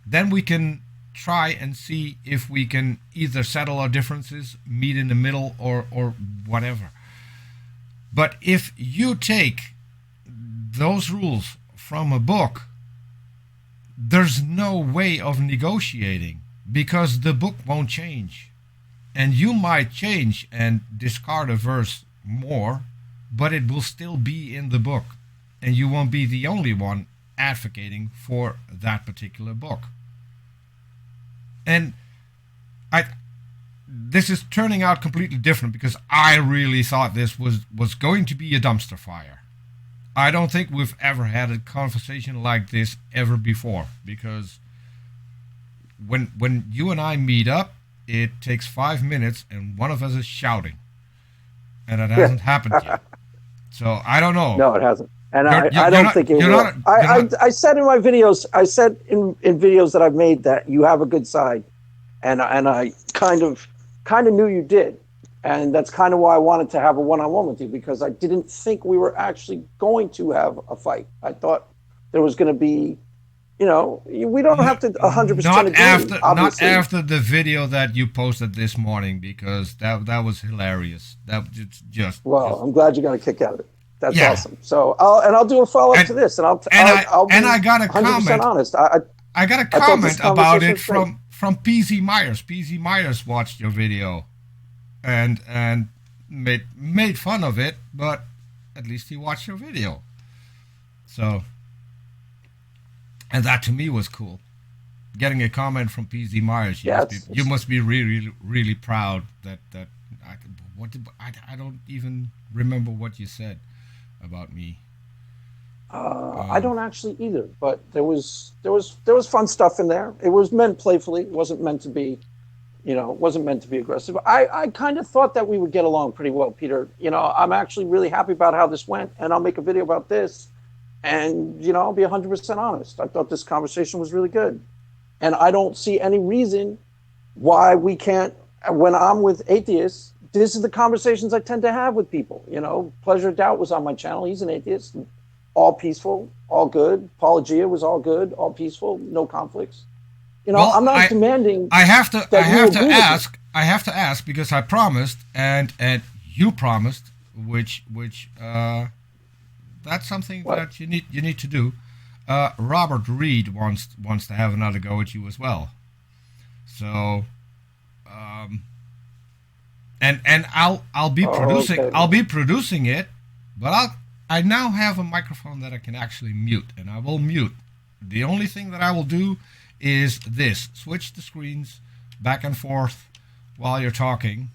Then we can try and see if we can either settle our differences, meet in the middle, or whatever. But if you take those rules from a book, there's no way of negotiating, because the book won't change. And you might change and discard a verse more, but it will still be in the book, and you won't be the only one advocating for that particular book. And this is turning out completely different, because I really thought this was going to be a dumpster fire. I don't think we've ever had a conversation like this ever before, because when you and I meet up, it takes 5 minutes and one of us is shouting, and it hasn't happened yet. So I don't know. No, it hasn't. And I don't think it will. I said in my videos, in videos that I've made, that you have a good side, and I kind of knew you did, and that's kind of why I wanted to have a one-on-one with you, because I didn't think we were actually going to have a fight. I thought there was going to be, we don't have to 100% agree. Not after the video that you posted this morning, because that was hilarious. That just. I'm glad you got a kick out of it. That's awesome. So I'll do a follow up to this, and I got a 100% comment. honest. I got a I thought this comment about conversation it was great. from PZ Myers. PZ Myers watched your video and made fun of it, but at least he watched your video. So, and that to me was cool. Getting a comment from PZ Myers, Yeah, you must be really really proud that I don't even remember what you said about me. I don't actually either, but there was fun stuff in there. It was meant playfully. It wasn't meant to be, it wasn't meant to be aggressive. I kind of thought that we would get along pretty well, Peter. I'm actually really happy about how this went, and I'll make a video about this. And I'll be 100% honest. I thought this conversation was really good, and I don't see any reason why we can't. When I'm with atheists, this is the conversations I tend to have with people. Pleasure Doubt was on my channel. He's an atheist. All peaceful, all good. Apologia was all good, all peaceful, no conflicts. Well, I'm not demanding. I have to ask. I have to ask because I promised and you promised, which that's something that you need to do. Robert Reed wants to have another go at you as well. So, and I'll be producing okay. I'll be producing it, but I now have a microphone that I can actually mute, and I will mute. The only thing that I will do is this: switch the screens back and forth while you're talking,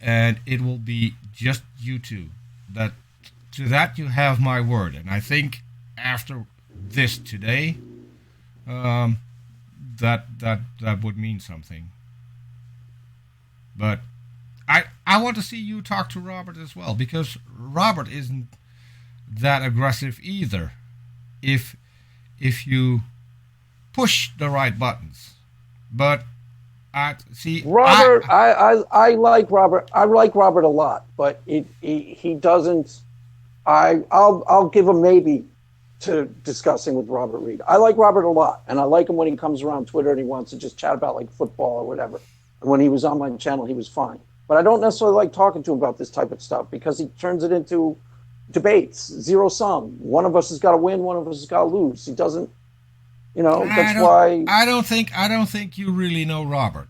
and it will be just you two. To that you have my word, and I think after this today, that would mean something. But I want to see you talk to Robert as well, because Robert isn't that aggressive either. If you push the right buttons, but I see Robert. I like Robert. I like Robert a lot, but he doesn't. I'll give a maybe to discussing with Robert Reed. I like Robert a lot, and I like him when he comes around Twitter and he wants to just chat about like football or whatever. And when he was on my channel, he was fine. But I don't necessarily like talking to him about this type of stuff because he turns it into debates, zero sum. One of us has got to win, one of us has got to lose. He doesn't, that's why. I don't think you really know Robert,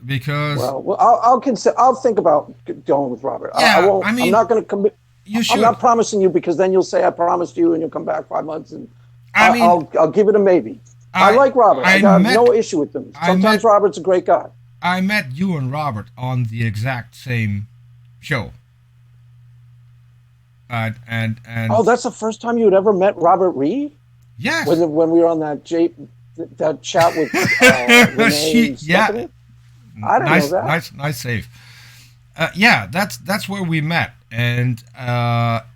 because I'll think about going with Robert. Yeah, I won't. I mean, I'm not going to commit. You should. I'm not promising you, because then you'll say I promised you and you'll come back 5 months, and I mean, I'll give it a maybe. I like Robert. I got no issue with him. Sometimes Robert's a great guy. I met you and Robert on the exact same show. And oh, that's the first time you had ever met Robert Reed? Yes. When we were on that chat with Renee and Stephanie? I didn't know that. Nice save. Yeah, that's where we met. And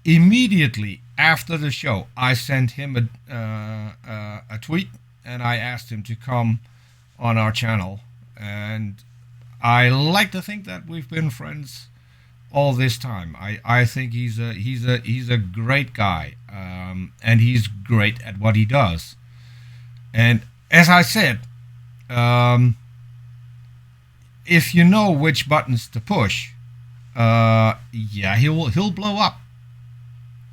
immediately after the show, I sent him a tweet, and I asked him to come on our channel. And I like to think that we've been friends all this time. I think he's a great guy, and he's great at what he does. And as I said, if you know which buttons to push, yeah, he'll blow up.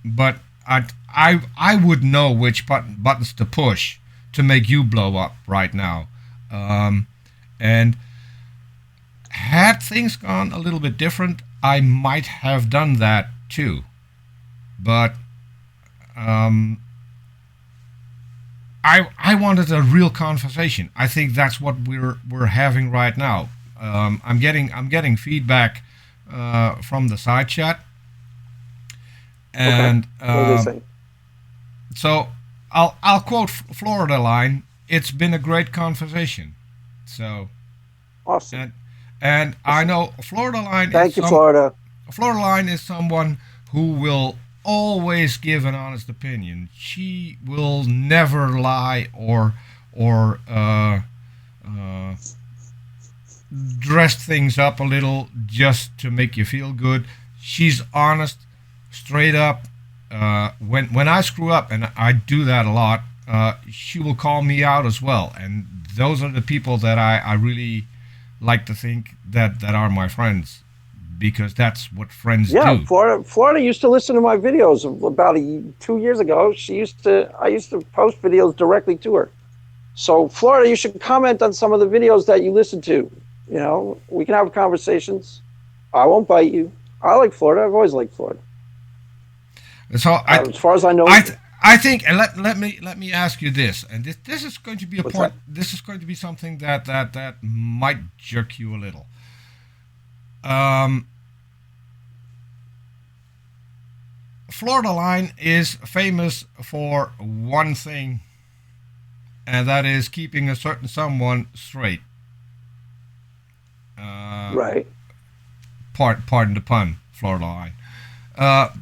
But I would know which buttons to push to make you blow up right now. And had things gone a little bit different, I might have done that too. But I wanted a real conversation. I think that's what we're having right now. I'm getting feedback from the side chat, and what are they saying? So I'll quote Florida Line. It's been a great conversation. So awesome. And I know Florida Line. Thank you, Florida. Florida Line is someone who will always give an honest opinion. She will never lie or dress things up a little just to make you feel good. She's honest, straight up. When I screw up, and I do that a lot, she will call me out as well. And those are the people that I really like to think that are my friends, because that's what friends do. Yeah, Florida used to listen to my videos about 2 years ago. I used to post videos directly to her. So Florida, you should comment on some of the videos that you listen to. You know, we can have conversations. I won't bite you. I like Florida. I've always liked Florida. So As far as I know, I think, and let me ask you this, and this is going to be a what's point. that? This is going to be something that might jerk you a little. Um, Florida Line is famous for one thing, and that is keeping a certain someone straight. Right. Pardon the pun, Florida Line.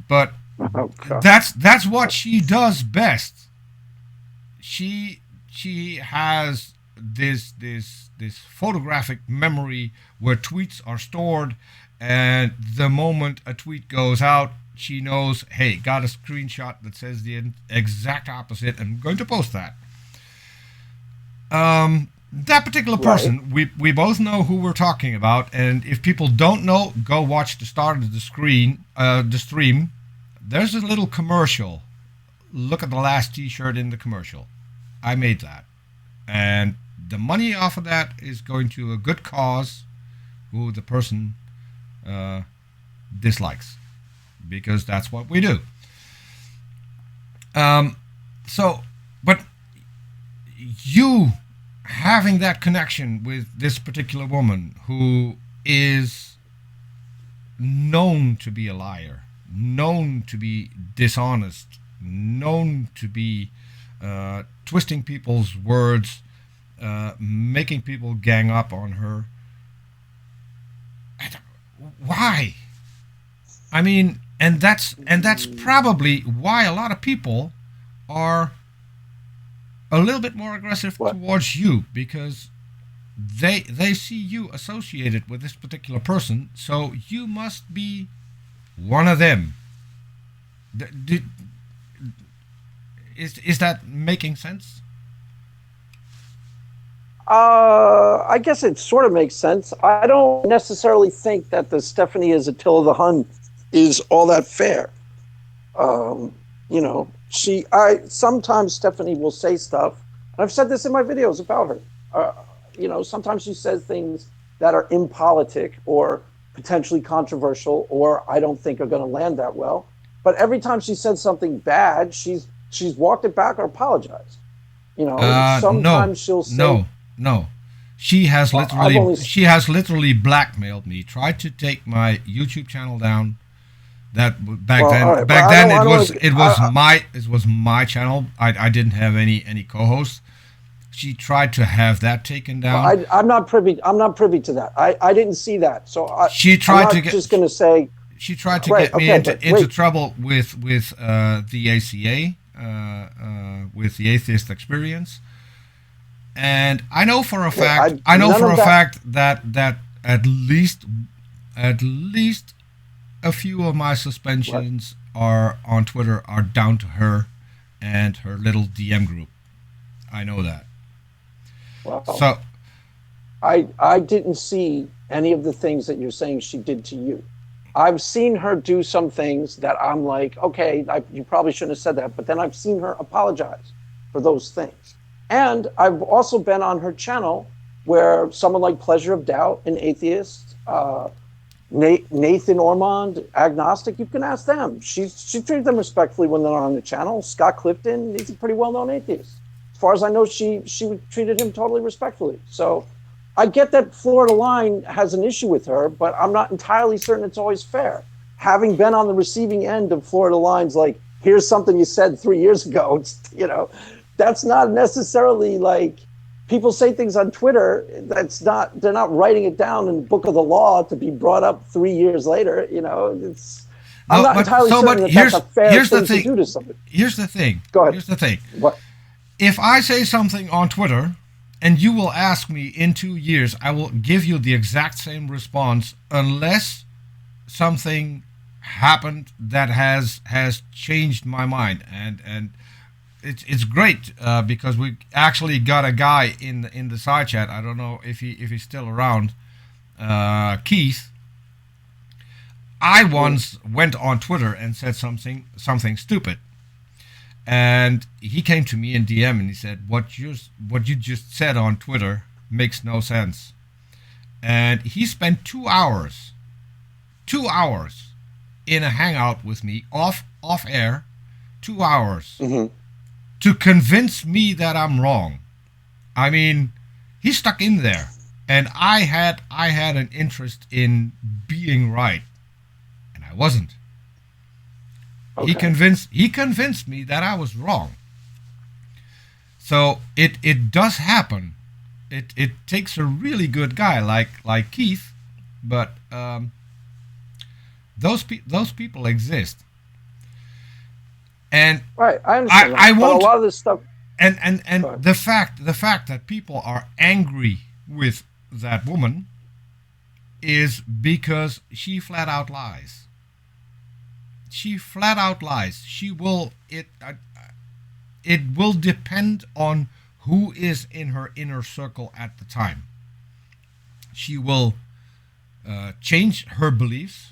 But Oh, God. that's what she does best. She has this photographic memory where tweets are stored, and the moment a tweet goes out, she knows, hey, got a screenshot that says the exact opposite, and I'm going to post that. That particular person, Right. we both know who we're talking about, and if people don't know, go watch the start of the stream. There's a little commercial. Look at the last T-shirt in the commercial. I made that, and the money off of that is going to a good cause, who the person dislikes, because that's what we do. But you having that connection with this particular woman who is known to be a liar, known to be dishonest, known to be twisting people's words, making people gang up on her. Why? I mean, and that's probably why a lot of people are a little bit more aggressive towards you, because they see you associated with this particular person, so you must be one of them. Is that making sense? I guess it sort of makes sense. I don't necessarily think that the Stephanie is Attila the Hun is all that fair. You know, sometimes Stephanie will say stuff, and I've said this in my videos about her. You know, sometimes she says things that are impolitic or potentially controversial, or I don't think are going to land that well. But every time she said something bad, she's walked it back or apologized. You know, sometimes she'll say, no. She has literally blackmailed me. Tried to take my YouTube channel down. That back then it was my channel. I didn't have any co-hosts. She tried to have that taken down. Well, I'm not privy to that. I didn't see that. So she tried to get. Just going to say. She tried to get me into trouble with the ACA, with the Atheist experience, and I know for a fact. That at least a few of my suspensions are on Twitter are down to her and her little DM group. I know that. Wow. So I didn't see any of the things that you're saying she did to you. I've seen her do some things that I'm like, okay, you probably shouldn't have said that. But then I've seen her apologize for those things. And I've also been on her channel where someone like Pleasure of Doubt, an atheist, Nathan Ormond, agnostic, you can ask them. She treated them respectfully when they're on the channel. Scott Clifton, he's a pretty well-known atheist. As far as I know, she treated him totally respectfully. So I get that Florida Line has an issue with her, but I'm not entirely certain it's always fair. Having been on the receiving end of Florida Line's like, here's something you said 3 years ago, you know, that's not necessarily like, people say things on Twitter they're not writing it down in the book of the law to be brought up 3 years later, you know. I'm not entirely certain that's a fair thing to do to somebody. Here's the thing. Go ahead. Here's the thing. What? If I say something on Twitter and you will ask me in 2 years, I will give you the exact same response unless something happened that has changed my mind. And it's great because we actually got a guy in the side chat. I don't know if he's still around. Keith. I once went on Twitter and said something stupid, And he came to me in DM and he said, what you just said on Twitter makes no sense. And he spent 2 hours in a hangout with me off air, 2 hours, to convince me that I'm wrong. I mean, he stuck in there, and I had an interest in being right, and I wasn't. Okay. He convinced me that I was wrong. So it does happen. It takes a really good guy like Keith, but those people exist. And right, I understand. I won't, a lot of this stuff. And the fact that people are angry with that woman is because she flat out lies. She flat out lies. It will depend on who is in her inner circle at the time. She will change her beliefs.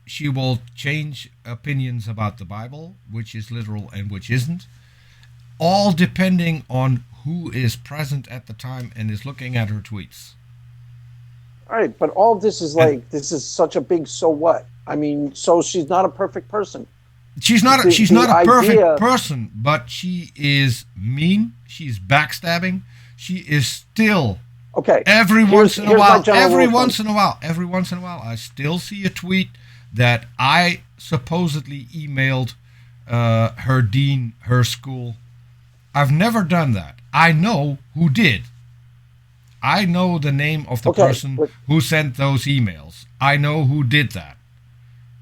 She will change opinions about the Bible, which is literal and which isn't, all depending on who is present at the time and is looking at her tweets. All right, but all of this is this is such a big so what? I mean, so she's not a perfect person. She's not a perfect person, but she is mean. She's backstabbing. She is still okay. Every once in a while, I still see a tweet that I supposedly emailed her dean, her school. I've never done that. I know who did. I know the name of the person who sent those emails. I know who did that.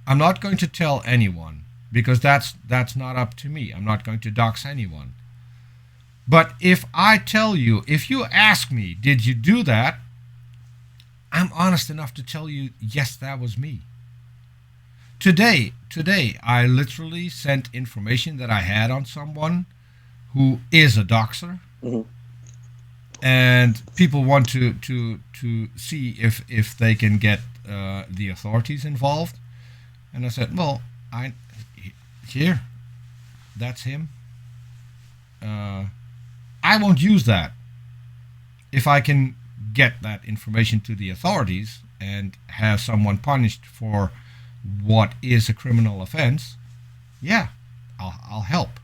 I'm not going to tell anyone because that's not up to me. I'm not going to dox anyone. But if I tell you, if you ask me, did you do that? I'm honest enough to tell you, yes, that was me. Today, I literally sent information that I had on someone who is a doxer. Mm-hmm. And people want to see if they can get the authorities involved. And I said, well, here, that's him. I won't use that. If I can get that information to the authorities and have someone punished for what is a criminal offense, yeah, I'll help.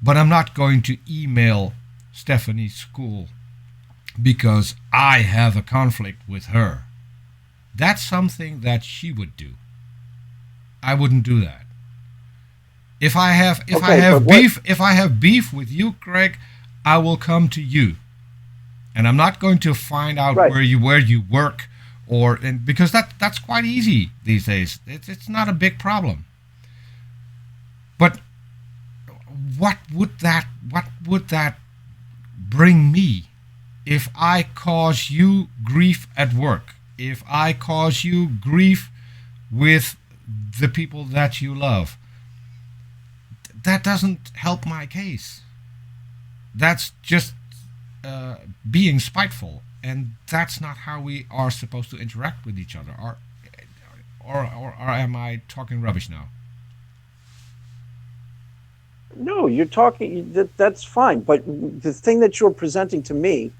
But I'm not going to email Stephanie's school because I have a conflict with her. That's something that she would do. I wouldn't do that. If I have beef with you, Craig, I will come to you, and I'm not going to find out where you work, because that's quite easy these days. It's not a big problem. But what would that bring me if I cause you grief at work? If I cause you grief with the people that you love? That doesn't help my case. That's just being spiteful, and that's not how we are supposed to interact with each other. Or am I talking rubbish now? No, you're talking. That's fine. But the thing that you're presenting to me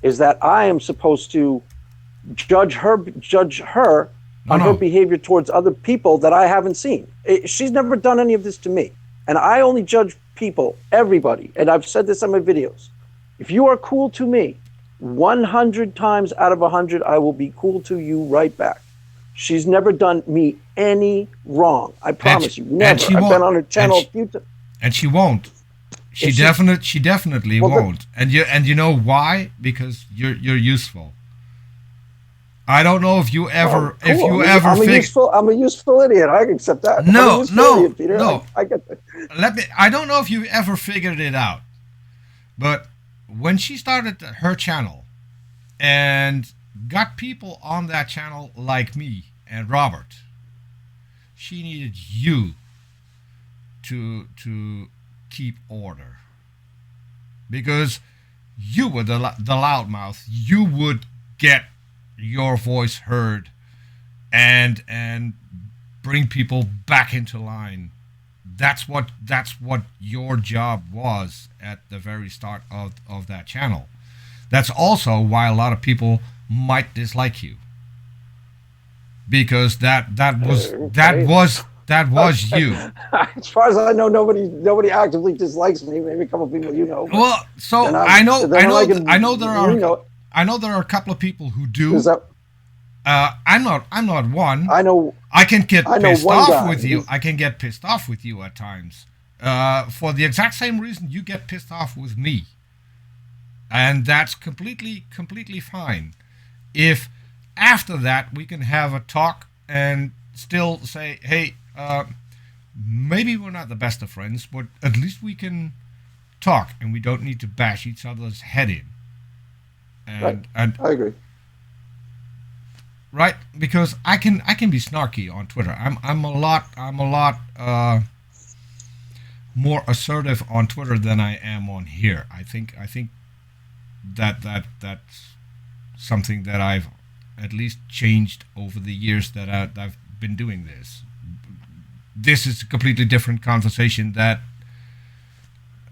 is that I am supposed to judge her on her behavior towards other people that I haven't seen. She's never done any of this to me. And I only judge people, everybody. And I've said this on my videos. If you are cool to me, 100 times out of 100, I will be cool to you right back. She's never done me any wrong. I promise you, never. I've been on her channel a few times. And she won't. She definitely won't. And you know why? Because you're useful. I don't know if you ever I'm a useful idiot. I can accept that. No. Idiot, Peter. No. I get that. I don't know if you ever figured it out, but when she started her channel and got people on that channel like me and Robert, she needed you to keep order, because you were the loudmouth. You would get your voice heard and bring people back into line. that's what your job was at the very start of that channel. That's also why a lot of people might dislike you, because that was you. As far as I know, nobody actively dislikes me. Maybe a couple of people But Well, so I know there are a couple of people who do. I'm not one. I know. I can get pissed off with you. He's, I can get pissed off with you at times. For the exact same reason you get pissed off with me. And that's completely fine. If after that we can have a talk and still say, hey, maybe we're not the best of friends, but at least we can talk and we don't need to bash each other's head in. And I agree. Right, because I can be snarky on Twitter. I'm a lot more assertive on Twitter than I am on here. I think that's something that I've at least changed over the years that I've been doing this. This is a completely different conversation that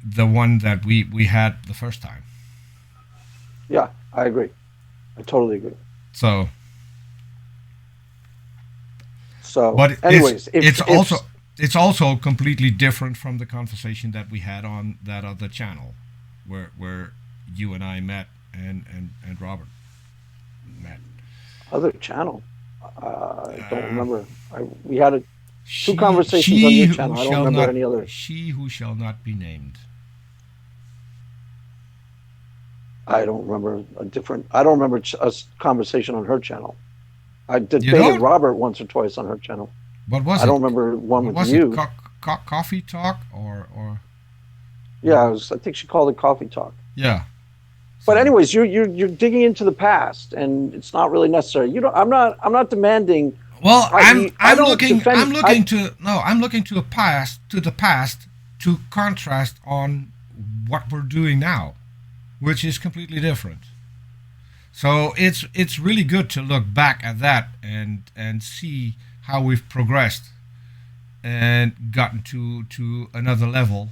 the one that we had the first time. Yeah, I agree. I totally agree. So, but anyways, it's also completely different from the conversation that we had on that other channel, where you and I met and Robert met. Other channel? I don't remember. We had two conversations on your channel. I don't remember any other. She who shall not be named. I don't remember I don't remember a conversation on her channel. I debated Robert once or twice on her channel. What was it? I don't remember one with you. Coffee talk or? Yeah, I think she called it coffee talk. Yeah. But anyways, you're digging into the past, and it's not really necessary. I'm not demanding. Well, I'm looking to the past to contrast on what we're doing now, which is completely different. So it's really good to look back at that and see how we've progressed and gotten to another level,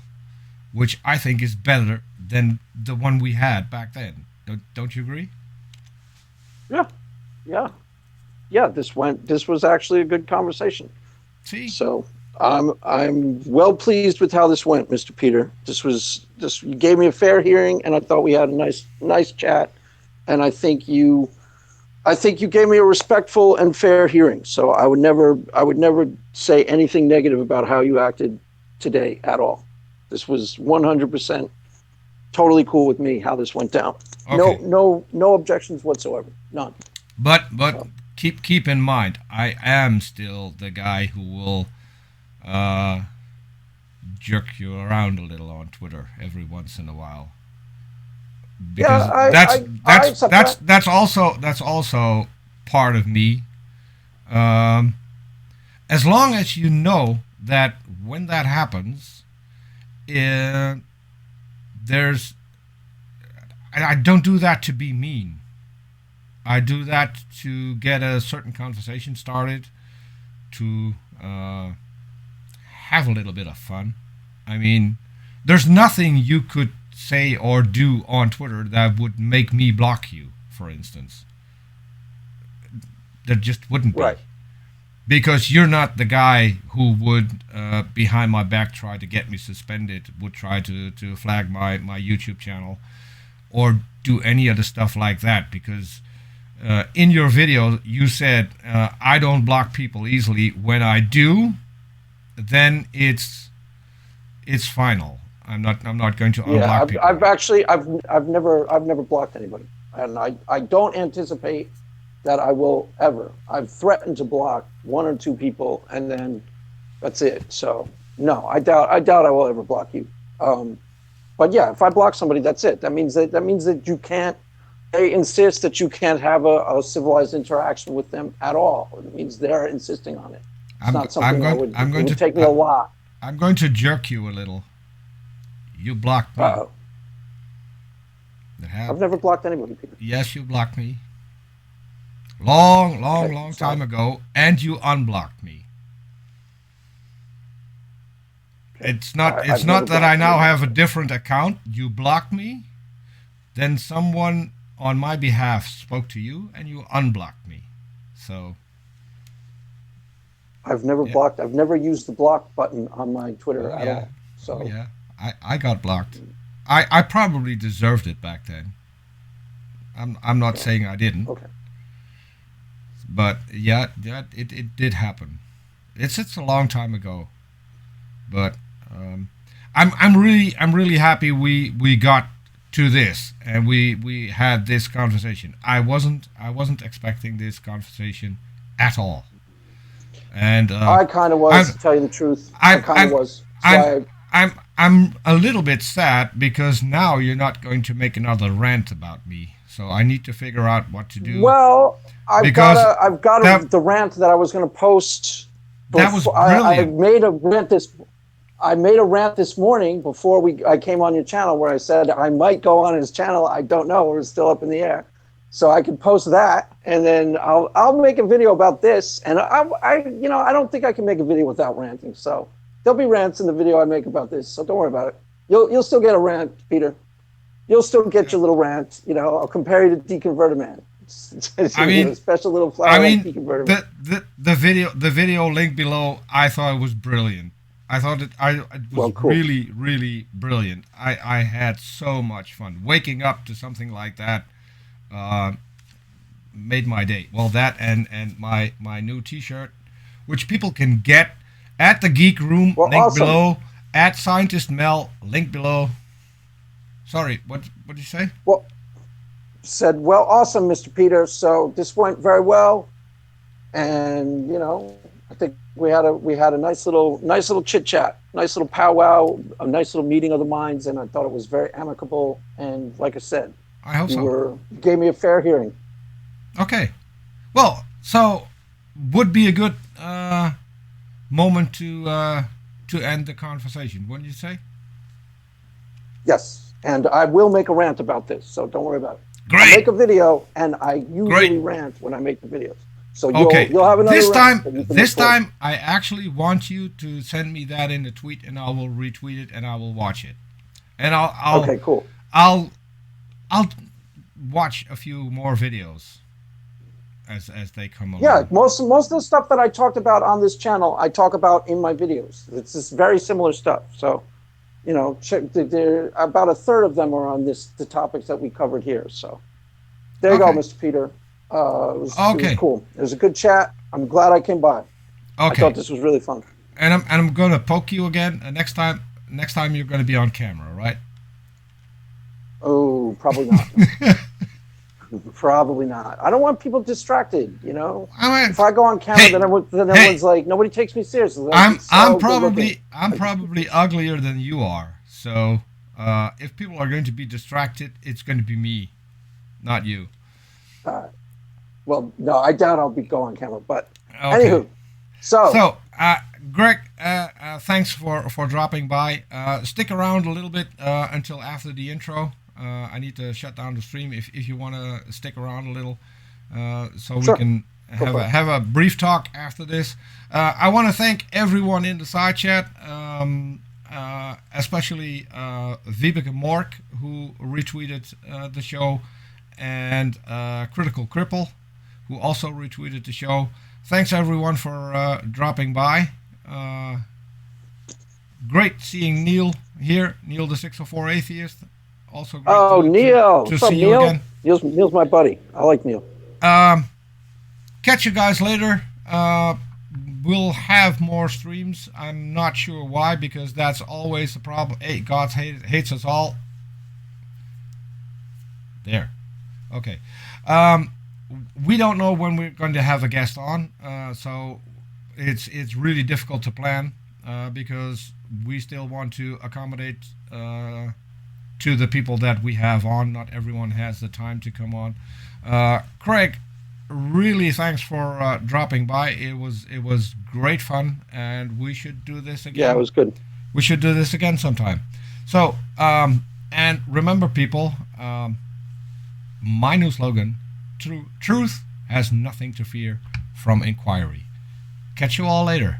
which I think is better than the one we had back then. Don't you agree? Yeah. This was actually a good conversation. See? So I'm well pleased with how this went, Mr. Peter. You gave me a fair hearing, and I thought we had a nice chat. And I think you gave me a respectful and fair hearing. So I would never say anything negative about how you acted today at all. This was 100% totally cool with me how this went down. Okay. No objections whatsoever. None. But keep in mind, I am still the guy who will jerk you around a little on Twitter every once in a while. Because that's also part of me. As long as you know that when that happens, I don't do that to be mean. I do that to get a certain conversation started, to have a little bit of fun. I mean, there's nothing you could say or do on Twitter that would make me block you, for instance. There just wouldn't be. Right. Because you're not the guy who would, behind my back, try to get me suspended, would try to flag my YouTube channel, or do any other stuff like that. Because in your video, you said, I don't block people easily. When I do, then it's final. I'm not going to unblock people. I've never blocked anybody, and I don't anticipate that I will ever. I've threatened to block one or two people, and then that's it. So no, I doubt I will ever block you. But yeah, if I block somebody, that's it. That means that you can't. They insist that you can't have a civilized interaction with them at all. It means they're insisting on it. It's not something it would take me a lot. I'm going to jerk you a little. You blocked me. I've never blocked anybody, Peter. Yes, you blocked me. Long time ago, and you unblocked me. It's not. It's I've not never that I blocked now anyone. have a different account. You blocked me, then someone on my behalf spoke to you, and you unblocked me. So I've never yeah. blocked. I've never used the block button on my Twitter Oh at yeah. all. Oh So yeah. I got blocked. I probably deserved it back then. I'm not yeah. saying I didn't, Okay. but yeah, it did happen. It's a long time ago, but um, I'm really happy we got to this and we had this conversation. I wasn't expecting this conversation at all, and I kind of I'm was, to tell you the truth. I I'm kind of I'm was. That's I'm why. I'm a little bit sad because now you're not going to make another rant about me. So I need to figure out what to do Well, because I've got that the rant that I was going to post that was before. I brilliant. made a rant this. I made a rant this morning before I came on your channel where I said I might go on his channel. I don't know. It's still up in the air. So I can post that, and then I'll make a video about this. And I don't think I can make a video without ranting. So there'll be rants in the video I make about this. So don't worry about it. You'll still get a rant, Peter. You'll still get Yeah. your little rant. I'll compare you to Deconverter Man. It's I mean, a special little I flower like mean Deconverter Man. the video link below. I thought it was brilliant. I thought it was Well, cool. really brilliant. I had so much fun waking up to something like that. Uh, Made my day. Well, that and my new T-shirt, which people can get at the Geek Room, Well, link awesome. below. At Scientist Mel, link below. Sorry, what did you say? Well, said, well, awesome, Mr. Peter. So this went very well, and I think we had a nice little chit chat, nice little powwow, a nice little meeting of the minds, and I thought it was very amicable. And like I said, I hope so. you gave me a fair hearing. Okay. Well, so would be a good moment to end the conversation, wouldn't you say? Yes, and I will make a rant about this, so don't worry about it. I'll Great. make a video, and I usually Great. rant when I make the videos. So Okay. you'll have another This rant that you time, can this look forward time, I actually want you to send me that in a tweet, and I will retweet it, and I will watch it, and to. Okay, cool. I'll watch a few more videos as they come along. Yeah, most of the stuff that I talked about on this channel, I talk about in my videos. It's just very similar stuff. So, about a third of them are on the topics that we covered here. So, there you go, Okay. Mr. Peter. It was Okay. cool. It was a good chat. I'm glad I came by. I Okay. thought this was really fun. And I'm gonna poke you again. Next time you're gonna be on camera, right? Oh, probably not. Probably not. I don't want people distracted. I mean, If I go on camera, Hey, then everyone's like, nobody takes me seriously. Like, I'm it's so I'm good-looking. probably uglier than you are. So if people are going to be distracted, it's going to be me, not you. Well, no, I doubt I'll be going on camera. But Okay. anywho, so So, Greg, thanks for dropping by. Stick around a little bit until after the intro. I need to shut down the stream if you want to stick around a little, so Sure. we can Go for it. have a brief talk after this. I want to thank everyone in the side chat, especially Vibeke Mork, who retweeted the show, and Critical Cripple, who also retweeted the show. Thanks everyone for dropping by. Great seeing Neil here, Neil the 604 Atheist. Also great Neil, to what's up, see you Neil? again. Neil's my buddy. I like Neil. Catch you guys later. We'll have more streams. I'm not sure why, because that's always the problem. Hey, God hates us all. There. Okay. We don't know when we're going to have a guest on, so it's really difficult to plan because we still want to accommodate to the people that we have on. Not everyone has the time to come on. Craig, really thanks for dropping by. It was great fun, and we should do this again. Yeah, it was good. We should do this again sometime. So, and remember, people, my new slogan: truth has nothing to fear from inquiry. Catch you all later.